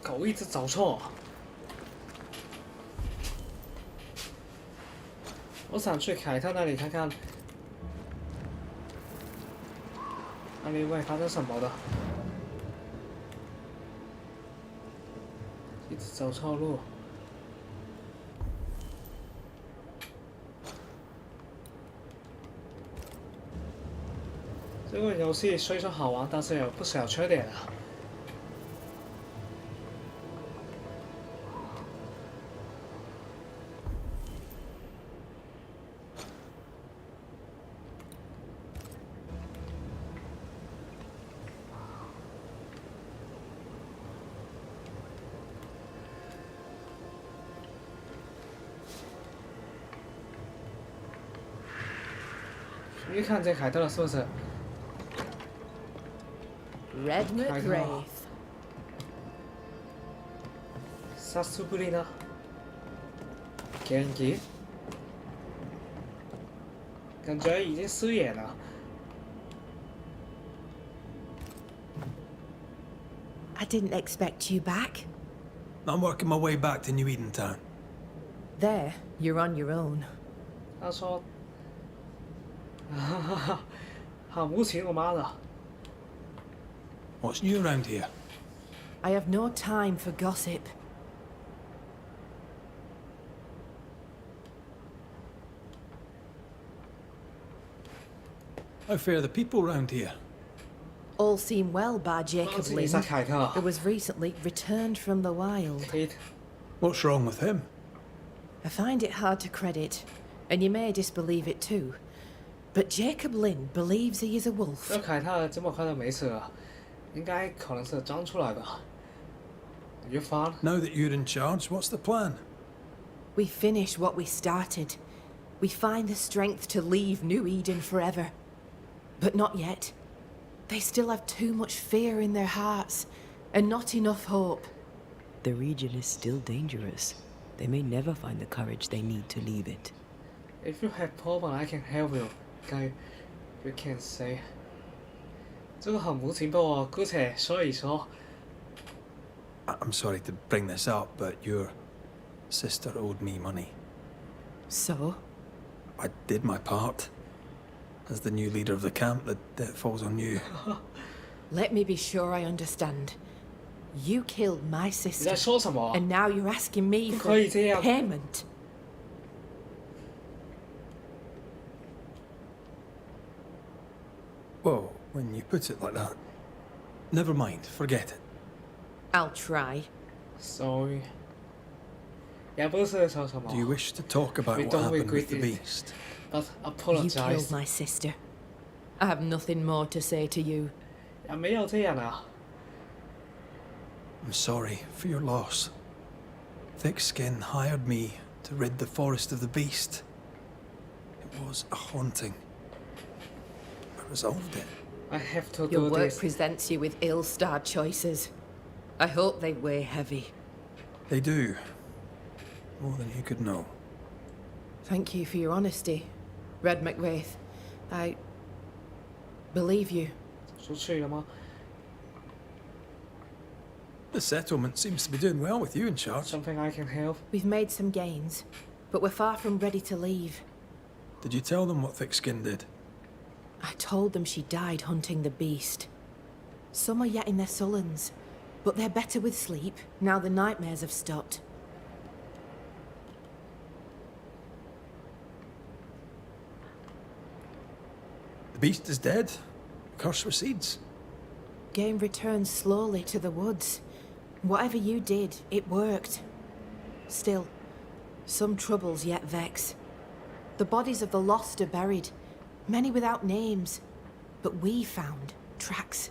狗一直走错。我想去凯特那里看看，那里会发生什么的。一直走错路。这个游戏虽说好玩，但是有不少缺点啊。你看见凯特了是不是？ Red McWraith. 久しぶりだ。元気？感觉已经失业了。 I didn't expect you back. I'm working my way back to New Eden Town. There, you're on your own. 他说：“哈哈哈，好无情，我妈的！ What's new around here? I have no time for gossip. How fare the people round here? All seem well by Jacob 你 Lynn, 是凯特 who was recently returned from the wild. ？Kate， What's wrong with him? I find it hard to credit, and you may disbelieve it too. But Jacob Lynn believes he is a wolf. 这凯特这么快就没死了，应该可能是装出来的。You found？ Now that you're in charge, what's the plan? We finish what we started. We find the strength to leave New Eden forever. But not yet. They still have too much fear in their hearts, and not enough hope. The region is still dangerous. They may never find the courage they need to leave it. If you have problem, I can help you. Can you can say？ 这个很无情的我姑且说一说。 I'm sorry to bring this up, but your sister owed me money. So? I did my part. As the new leader of the camp, the debt falls on you. Let me be sure I understand. You killed my 你 sister, 在说什么？ and now you're asking me 不 for 可以这样。 payment. Whoa, when you put it like that. Never mind, forget it. I'll try. Sorry。也不是说什么。 Do you wish to talk about We what don't happened regret with the it. beast? But You apologize。 killed my sister. I have nothing more to say to you. 也没有这样啊。 I'm sorry for your loss. Thick Skin hired me to rid the forest of the beast. It was a haunting. I resolved it. I have to Your do work this。 presents you with ill-starred choices. I hope they weigh heavy. They do. More than you could know. Thank you for your honesty, Red McWraith. I believe you. 出去了吗？ The settlement seems to be doing well with you in charge. Something I can help？ We've made some gains, but we're far from ready to leave. Did you tell them what Thick Skin did? I told them she died hunting the beast. Some are yet in their sullens, but they're better with sleep now the nightmares have stopped. The beast is dead. The curse recedes. Game returns slowly to the woods. Whatever you did, it worked. Still, some troubles yet vex. The bodies of the lost are buried, many without names. But we found tracks.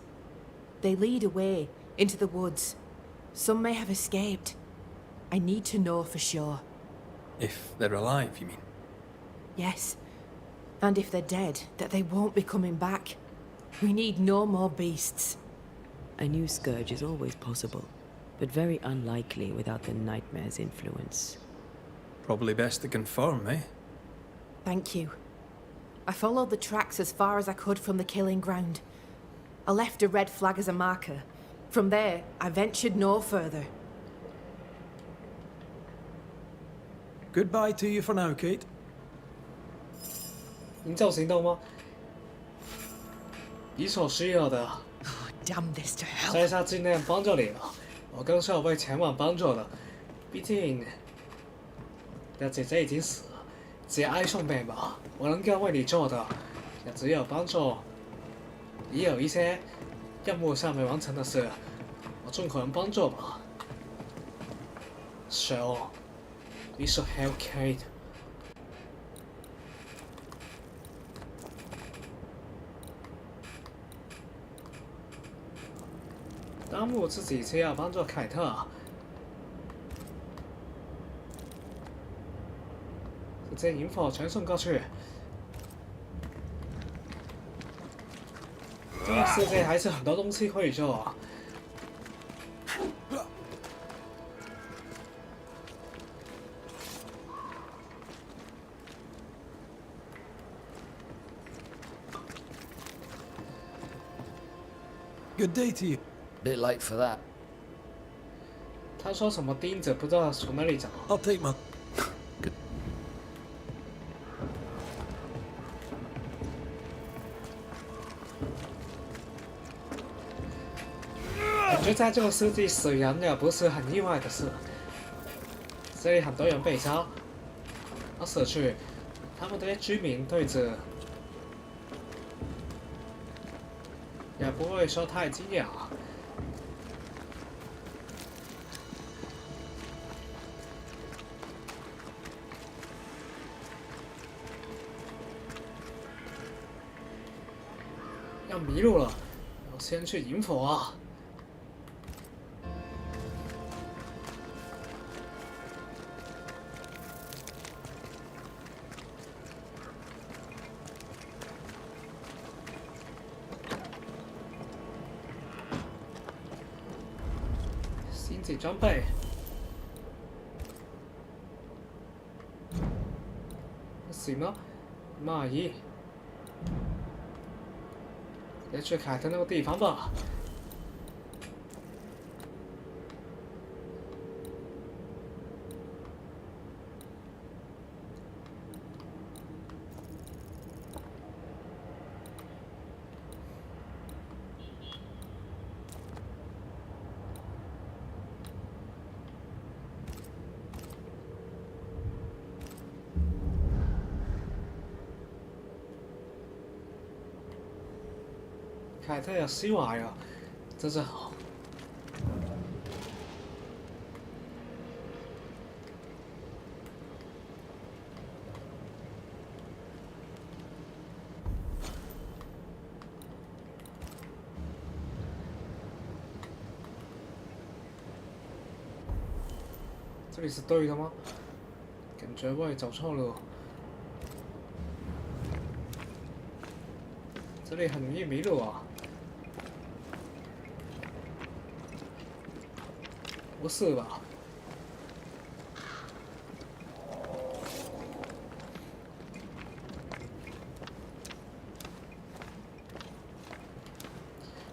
They lead away into the woods. Some may have escaped. I need to know for sure. If they're alive, you mean? Yes. And if they're dead, that they won't be coming back. We need no more beasts. A new scourge is always possible, but very unlikely without the nightmare's influence. Probably best to confirm, eh? Thank you. I followed the tracks as far as I could from the killing ground. I left a red flag as a marker. From there, I ventured no further. Goodbye to you for now, Kate. 营救行动吗？你所需要的， Damn this to hell. 在下尽量帮助你了。我更是会前往帮助的，毕竟，你姐姐已经死了，节哀顺变吧。我能够为你做的，也只有帮助。也有一些任务尚没完成的事，我尽可能帮助吧。So, we should help Kate. 当务之急是要帮助凯特，直接引火全送过去。这个世界还是很多东西可以做啊。Good day to you. Bit late for that. 他说什么钉子不知道从哪里找。 I'll take my... Good. 感觉在这个世纪死人也不是很意外的事。这里很多人被杀，而死去，他们这些居民对此也不会说太惊讶。要迷路了，我先去引火啊！星际装备，行吗？马姨。直接去凯特那个地方吧。凯特有希望呀，真是好。这里是对的吗？感觉我也走错路。这里很容易迷路啊。不是吧？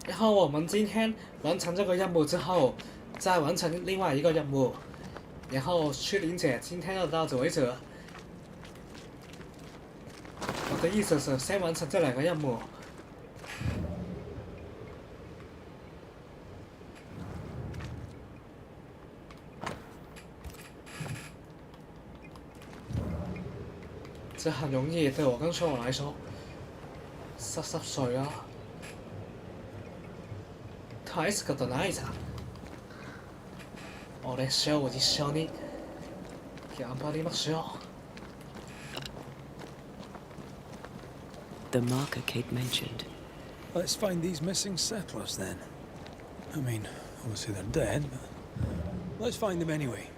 然后我们今天完成这个任务之后，再完成另外一个任务，然后去理解今天就到此为止。我的意思是先完成这两个任务。这很容易，对我跟秀我来说。70歲啦。大すことないさ。俺ショーを一緒に頑張りましょThe marker Kate mentioned. Let's find these missing settlers then. I mean, obviously they're dead, but let's find them anyway.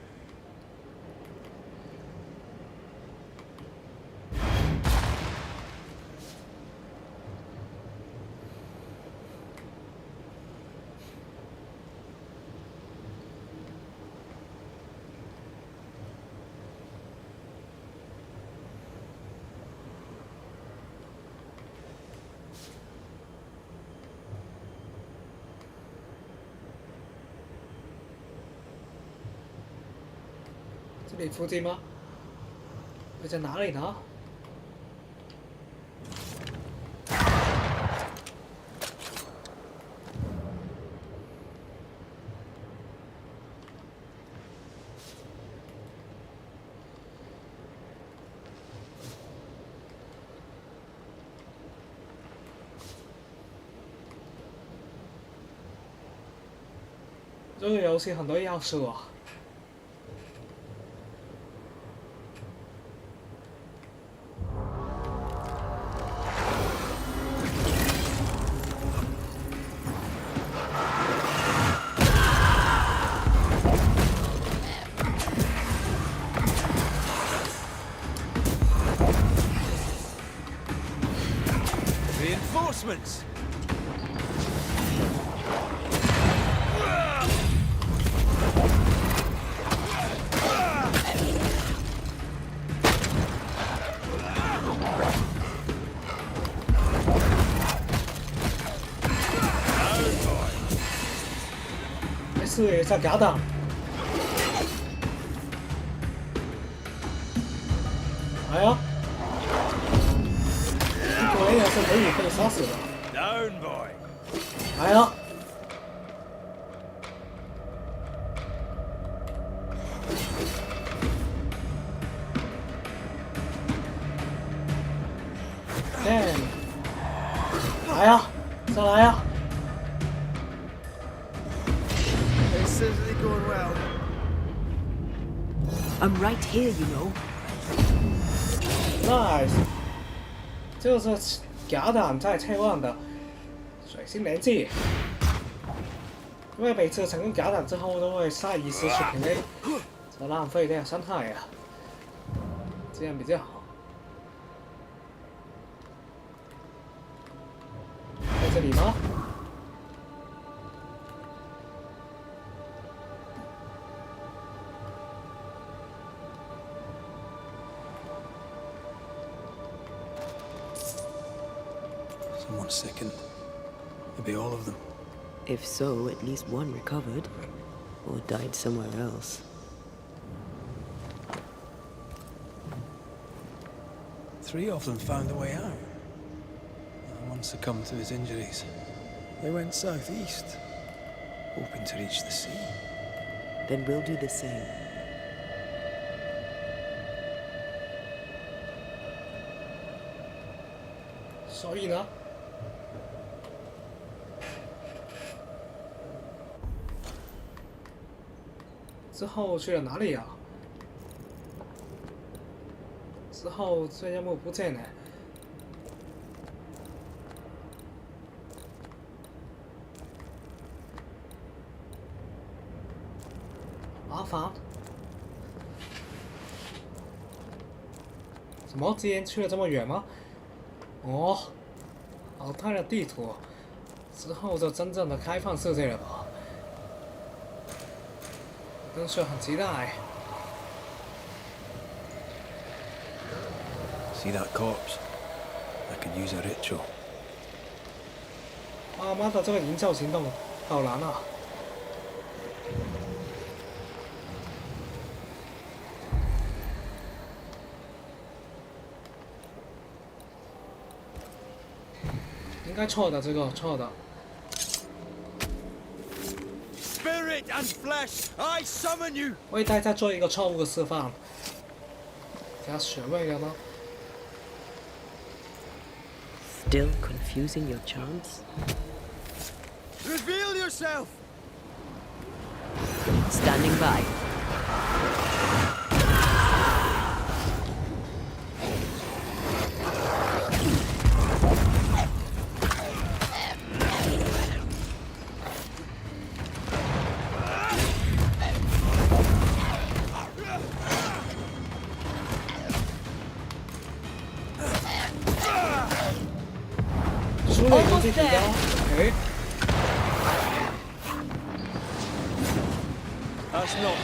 这里附近吗？会在哪里呢？这个游戏很多要素啊。Reinforcements! Esse essa gada。哎呀！ 这个也是可以杀死的。Down, boy. 来呀！damn！ 来呀！再来呀！ This isn't going well. I'm right here, you know. Nice。 这个是假胆在切换的水星连击，因为每次成功假胆之后都会下意识去平 A， 这浪费点伤害呀，这样比较好。在这里吗？ Someone sickened. Maybe all of them. If so, at least one recovered. Or died somewhere else. Three of them found a way out. One succumbed to his injuries. They went southeast, hoping to reach the sea. Then we'll do the same. 所以呢？ 之后去了哪里呀？之后这项目不见了。麻烦。什么？今天去了这么远吗？哦，好大的地图，之后就真正的开放世界了吧？ 真是很期待。See that corpse? I could use a ritual. 妈妈的这个营救行动好难啊！应该错的，这个错的。 Spirit and flesh, I summon you. 我一代在做一个错误的示范，加学位了吗？ Still confusing your charms? Reveal yourself! Standing by. Almost there. Okay. That's not.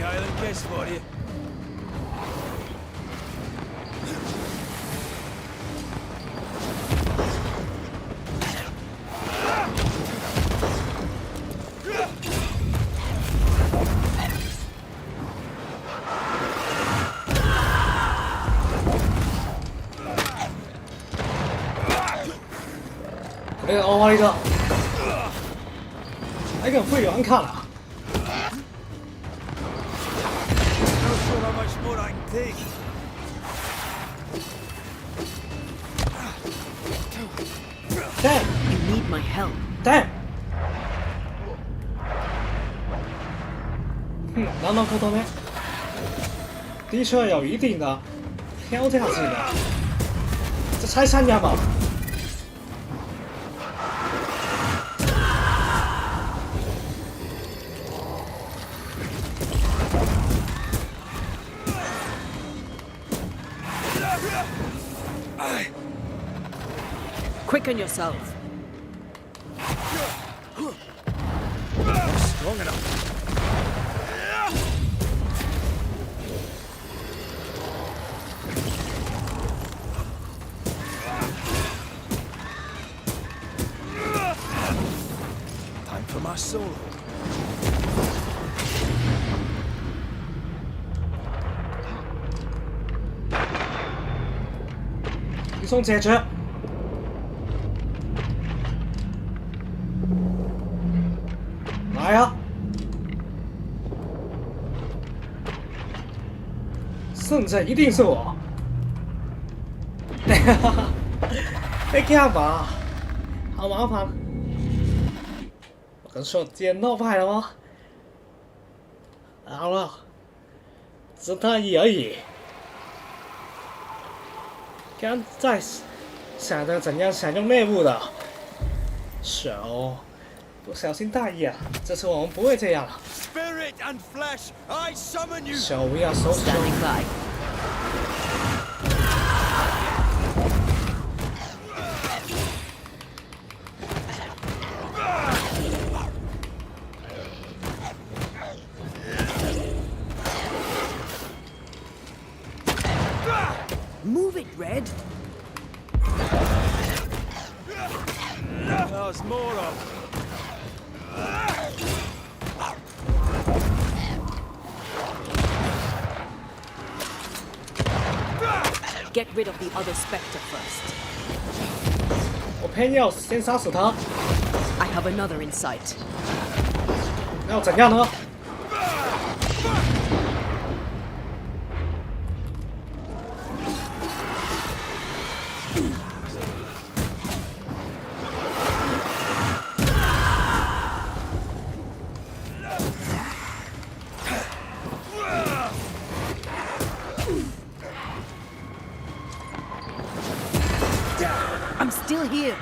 Highland for you. Đây là oi cơ. Anh cần phi hắn khả là. Not sure how much more I can take. Damn, You need my help. damn. 难道沟通呢？的确有一定的挑战性的，这才3年吧。Quicken yourself. Strong enough. Time for my solo. 移送解决。来呀！胜者一定是我。被干嘛？好麻烦。我跟说捡闹牌了吗？好了，只大意而已。刚在想着怎样享用内部的手。不小心大意啊！这次我们不会这样了。Spirit and flesh, I summon you. 手不要收手。Standing by. Move it, Red. There's more of. Get rid of the other Spectre first. 我偏要先杀死他， I have another in sight. 那要怎样呢？I'm still here.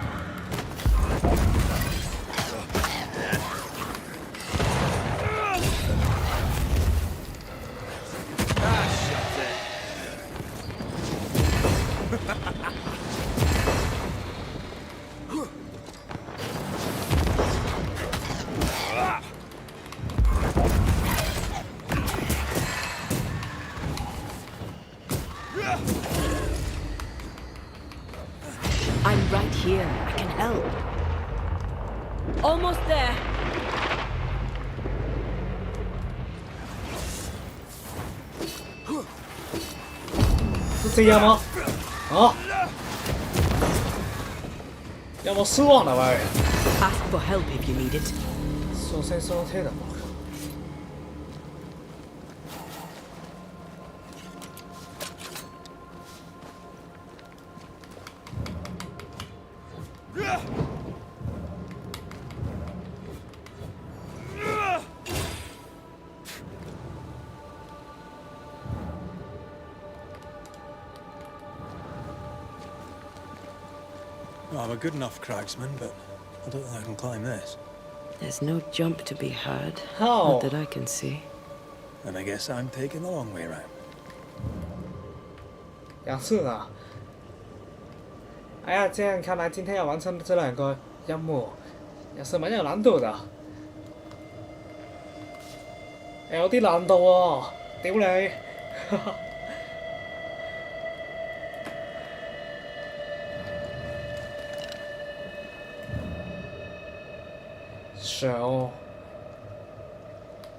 here. I can help. Almost there. 是这样吗？啊？有冇失望啊喂？ Ask for help if you need it. 说声说听的嘛。I'm a good enough cragsman, but I don't think I can climb this. There's no jump to be had. How? Not that I can see. And I guess I'm taking the long way round. 2次啊！哎呀，这样看来今天要完成这2个任务也是蛮有难度的。有啲難度喎、屌你！So,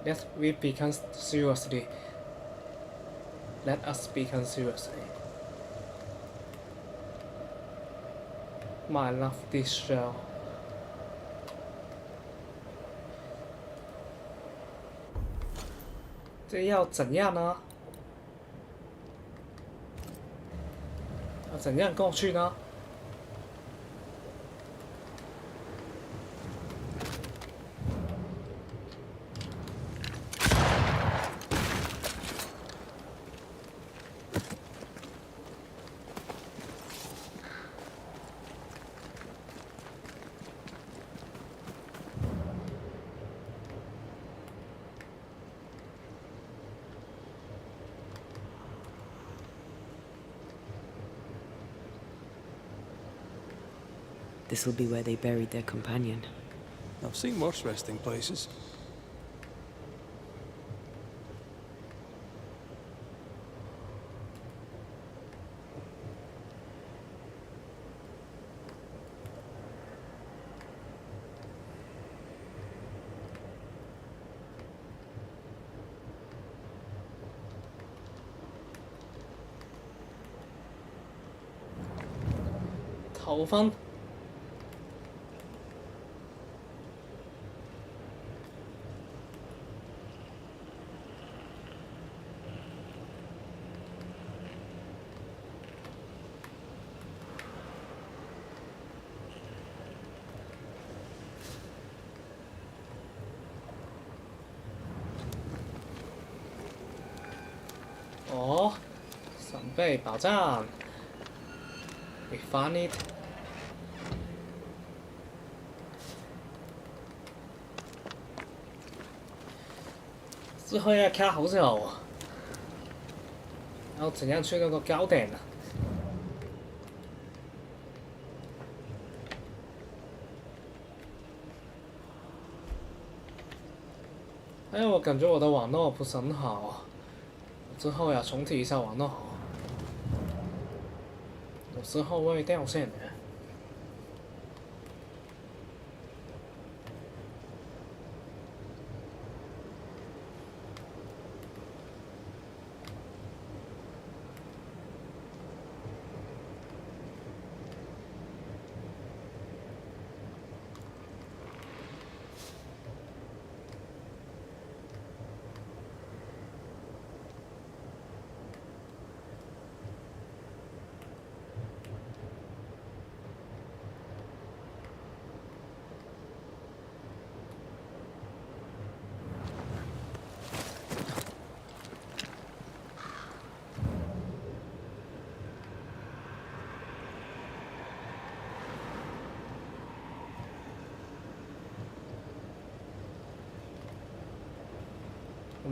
let we begin seriously. Let us begin seriously. My love, this show. 这要怎样呢？要怎样过去呢？This'll be where they buried their companion. I've seen worse resting places. Thầu phân. Oh, 准备宝藏 We found it. 之后要开好久啊！然后怎样去那个高点呢？哎，我感觉我的网络不是很好，之后要重启一下网络，有时候会掉线的。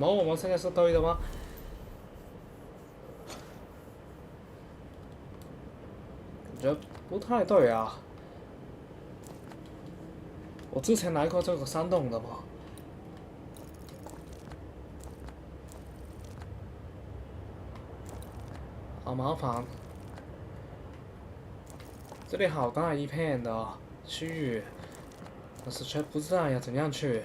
我们现在是对的吗？感觉不太对啊。我之前来过这个山洞的嘛。好麻烦。这里好大一片的区域，但是却不知道要怎样去。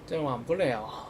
这玩不了。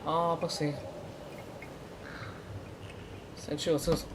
啊，不行，先去个厕所。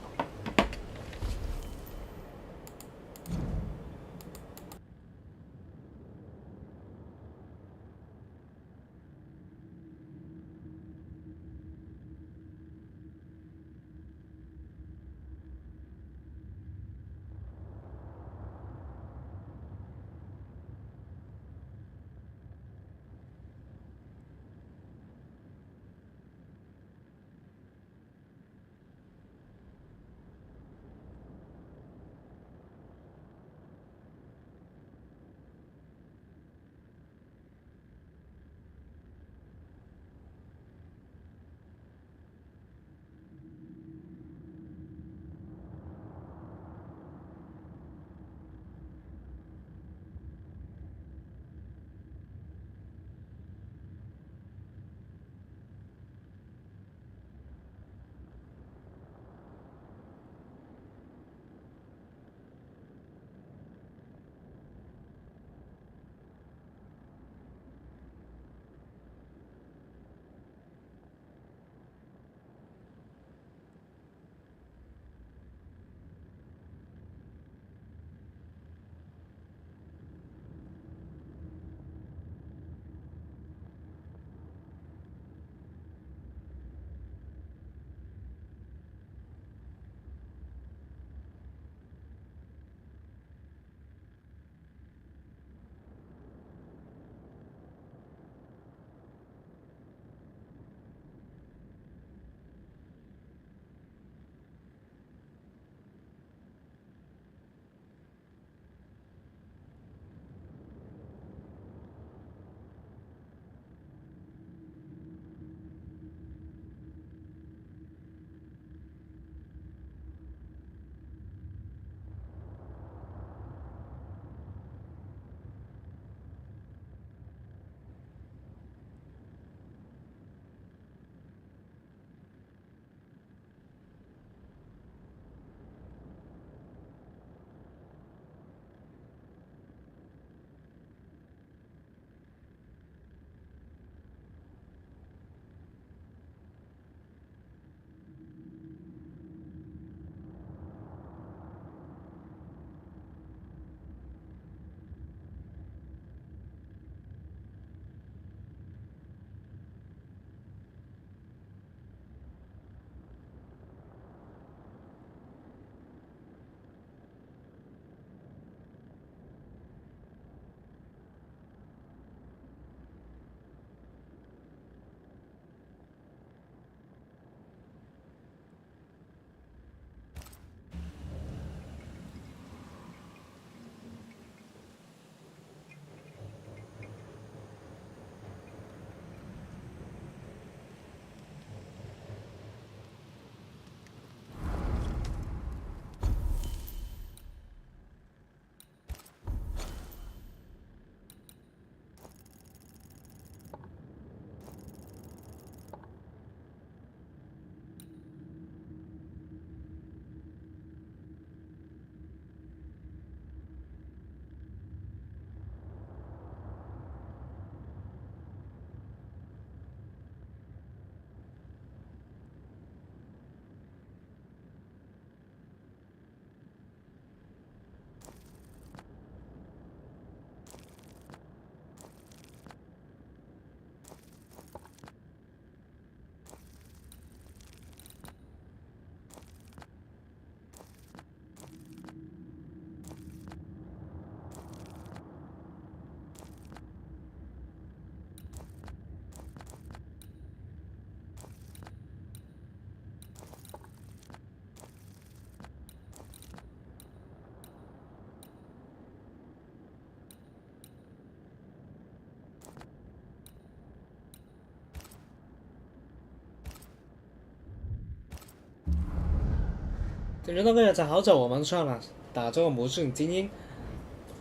感觉那个在好久我们算了打这个魔镜精英，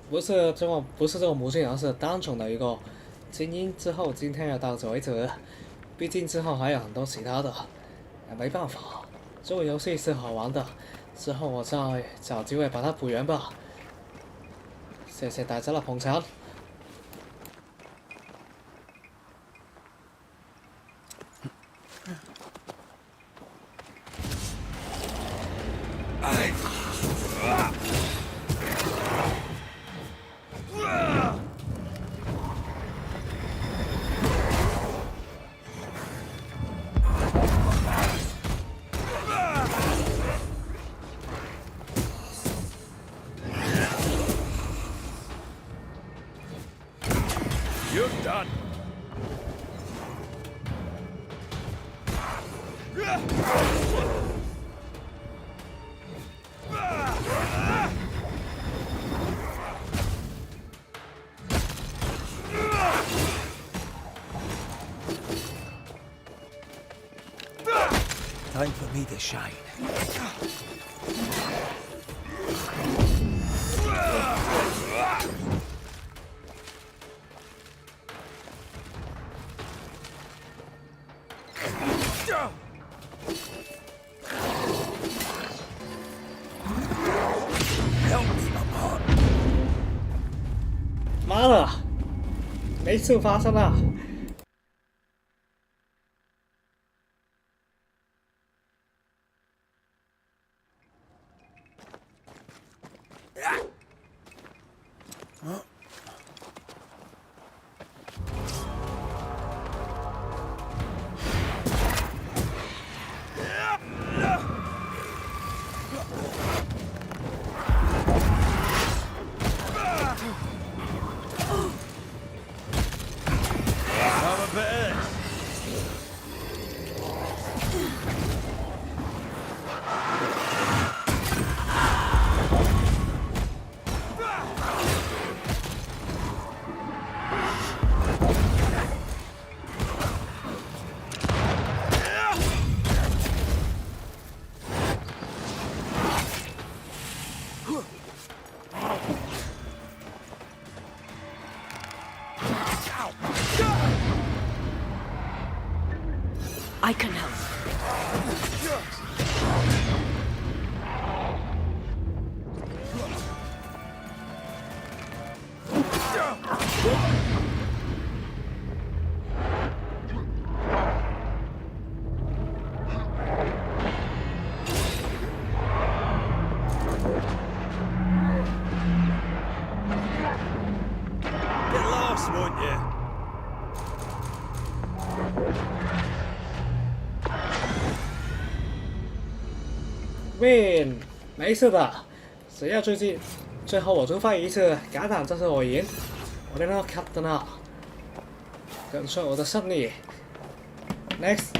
不是这个魔镜，而是单纯的一个精英。之后今天就到此为止，毕竟之后还有很多其他的，没办法，这个游戏是好玩的，之后我再找机会把它补完吧。谢谢大家的捧场。You're done. Time for me to shine. Help me, Mama. 妈的，没事发生了。I can help. Get lost, won't you? Win， 没事的，只要最后我出发一次，敢打就是我赢，我在那看的呢，感受我的胜利。Next。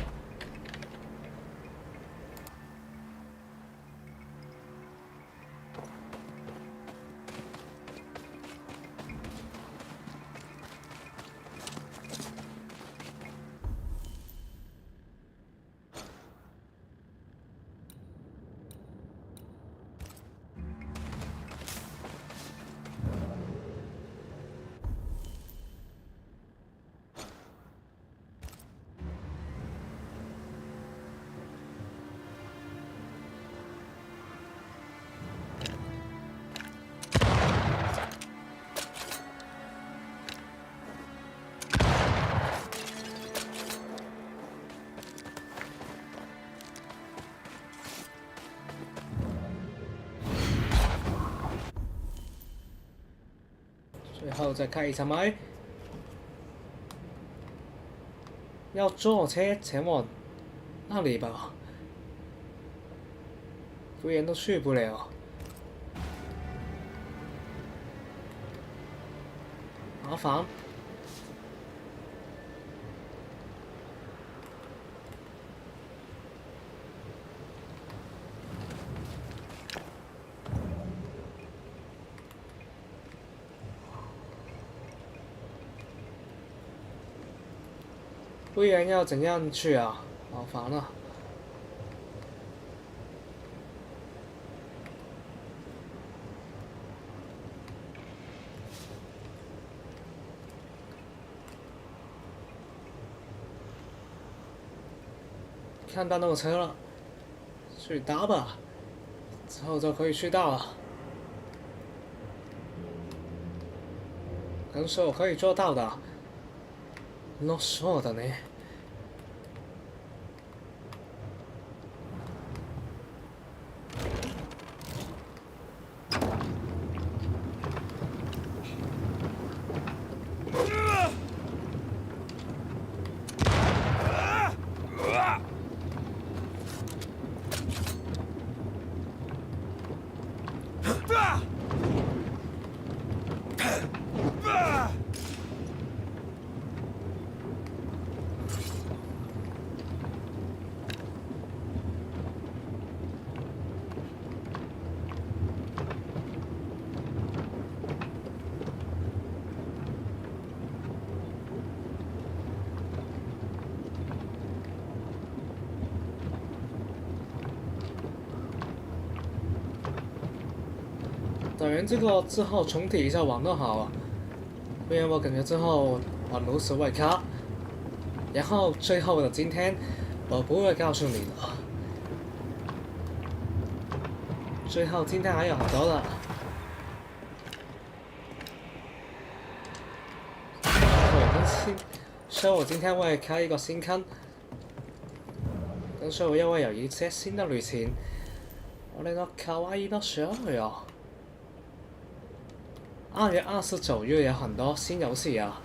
最后再开一场麦，要坐车前往那里吧，不然都去不了。麻烦。不然要怎样去啊？好烦啊！看到那个车了，去搭吧，之后就可以去到了。跟是我可以做到的。那说的呢？当然，这个之后重启一下玩就好了，不然我感觉之后玩炉石会卡。然后最后的今天，我不会告诉你的。最后今天还有很多的。所以我今天会开一个新坑，所以我因为有一些新的旅程，我那个卡哇伊的12月，2月29日有很多新游戏啊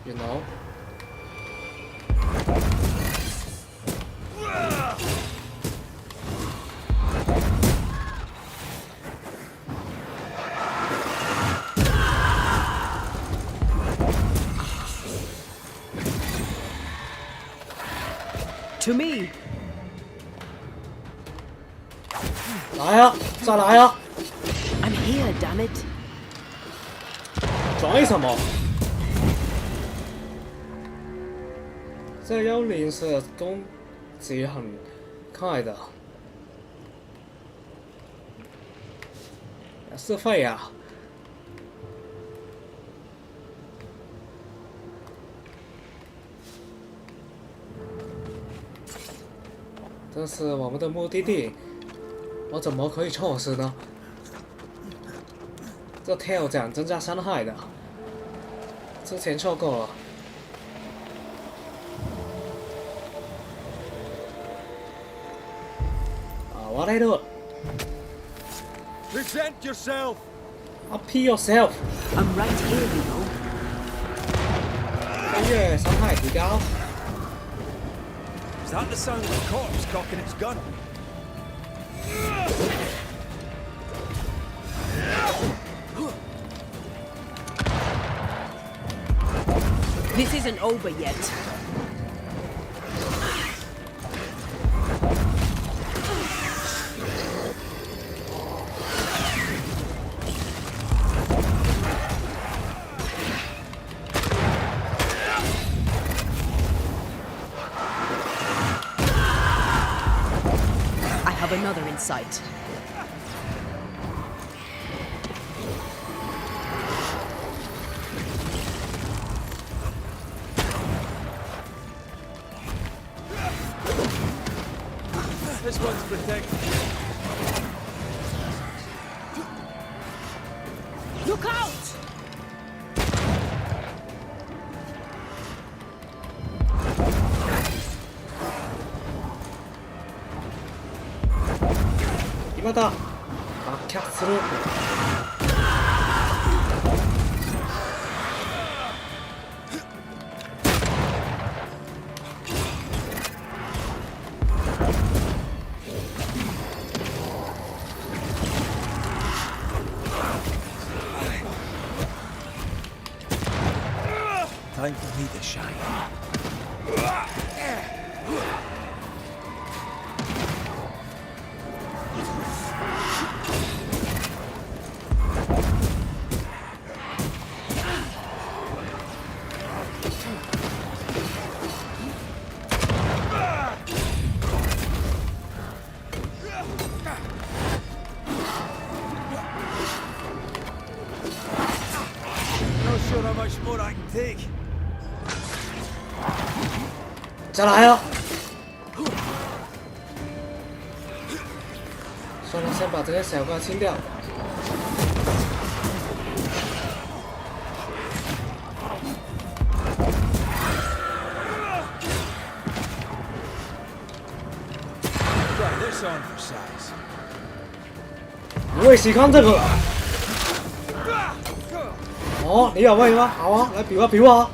，you know。To me. 来啊，再来啊！ I'm here, damn it. 拽什么？这幽灵是攻击很快的，是废啊！这是我们的目的地，我怎么可以错失呢？这跳奖增加伤害的，之前错过了。我来了。Present yourself. Appear yourself. I'm right here, you know. 音乐伤害提高。Is that the sound of a corpse cocking its gun? This isn't over yet. I have another in sight. This one's protected. Look out! 이마다 마캬스를 Time for me to shine. Not sure how much more I can take. 再来啊！算了，先把这些小怪清掉。你会喜欢这个？哦，你有位吗？好啊，来比划比划。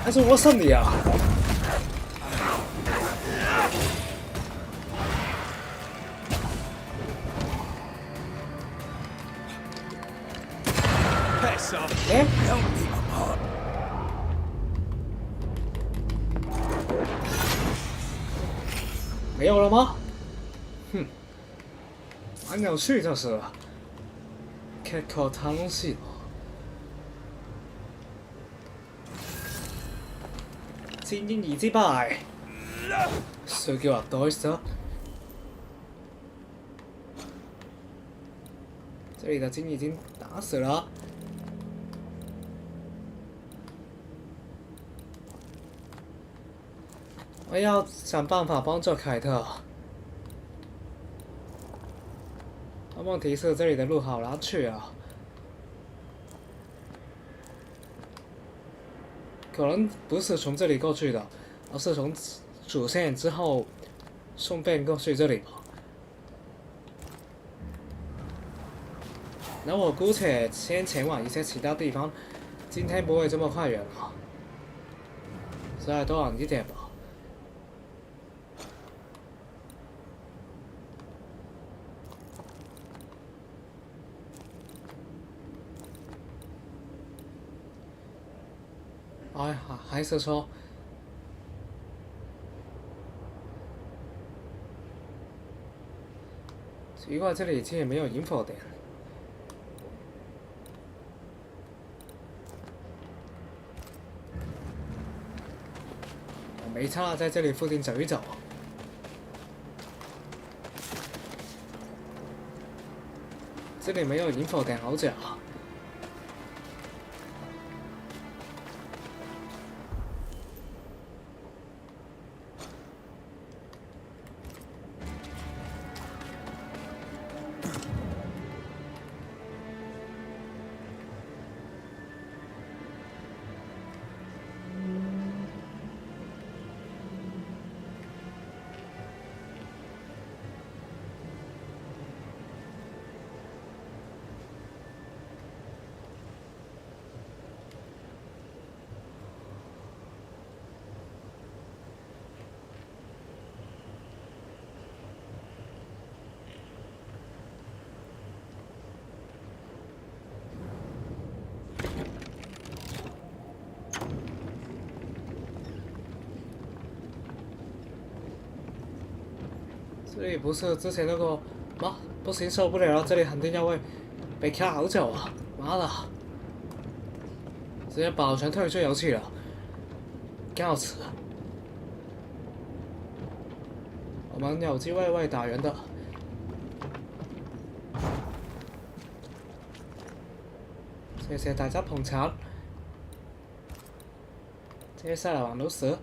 还是我胜你啊！哎，没有了吗？哼，蛮有趣就是了。結構楽しいな。千英二之敗，水叫我多少？这里的金已经打死了。我要想办法帮助凯特。但问题是这里的路好难去啊，可能不是从这里过去的，而是从主线之后顺便过去这里吧。那我姑且先前往一些其他地方，今天不会这么快远了，再多晚一点吧。哎，还是说，奇怪，这里竟然没有引火点。我没差，在这里附近走一走。这里没有引火点，好假。这里不是之前那个吗？不行，受不了了，这里肯定要会被卡好久啊！妈的，直接保全退出游戏了，告辞。我们有机会为打人的。谢谢大家捧场。接下来往如此。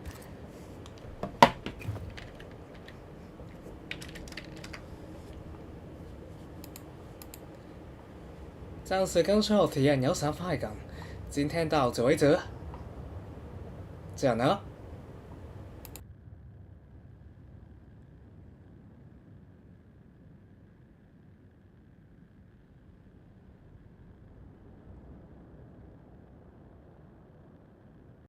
暂时跟Cheryl体验游侠快感，今天到此为止。这样呢？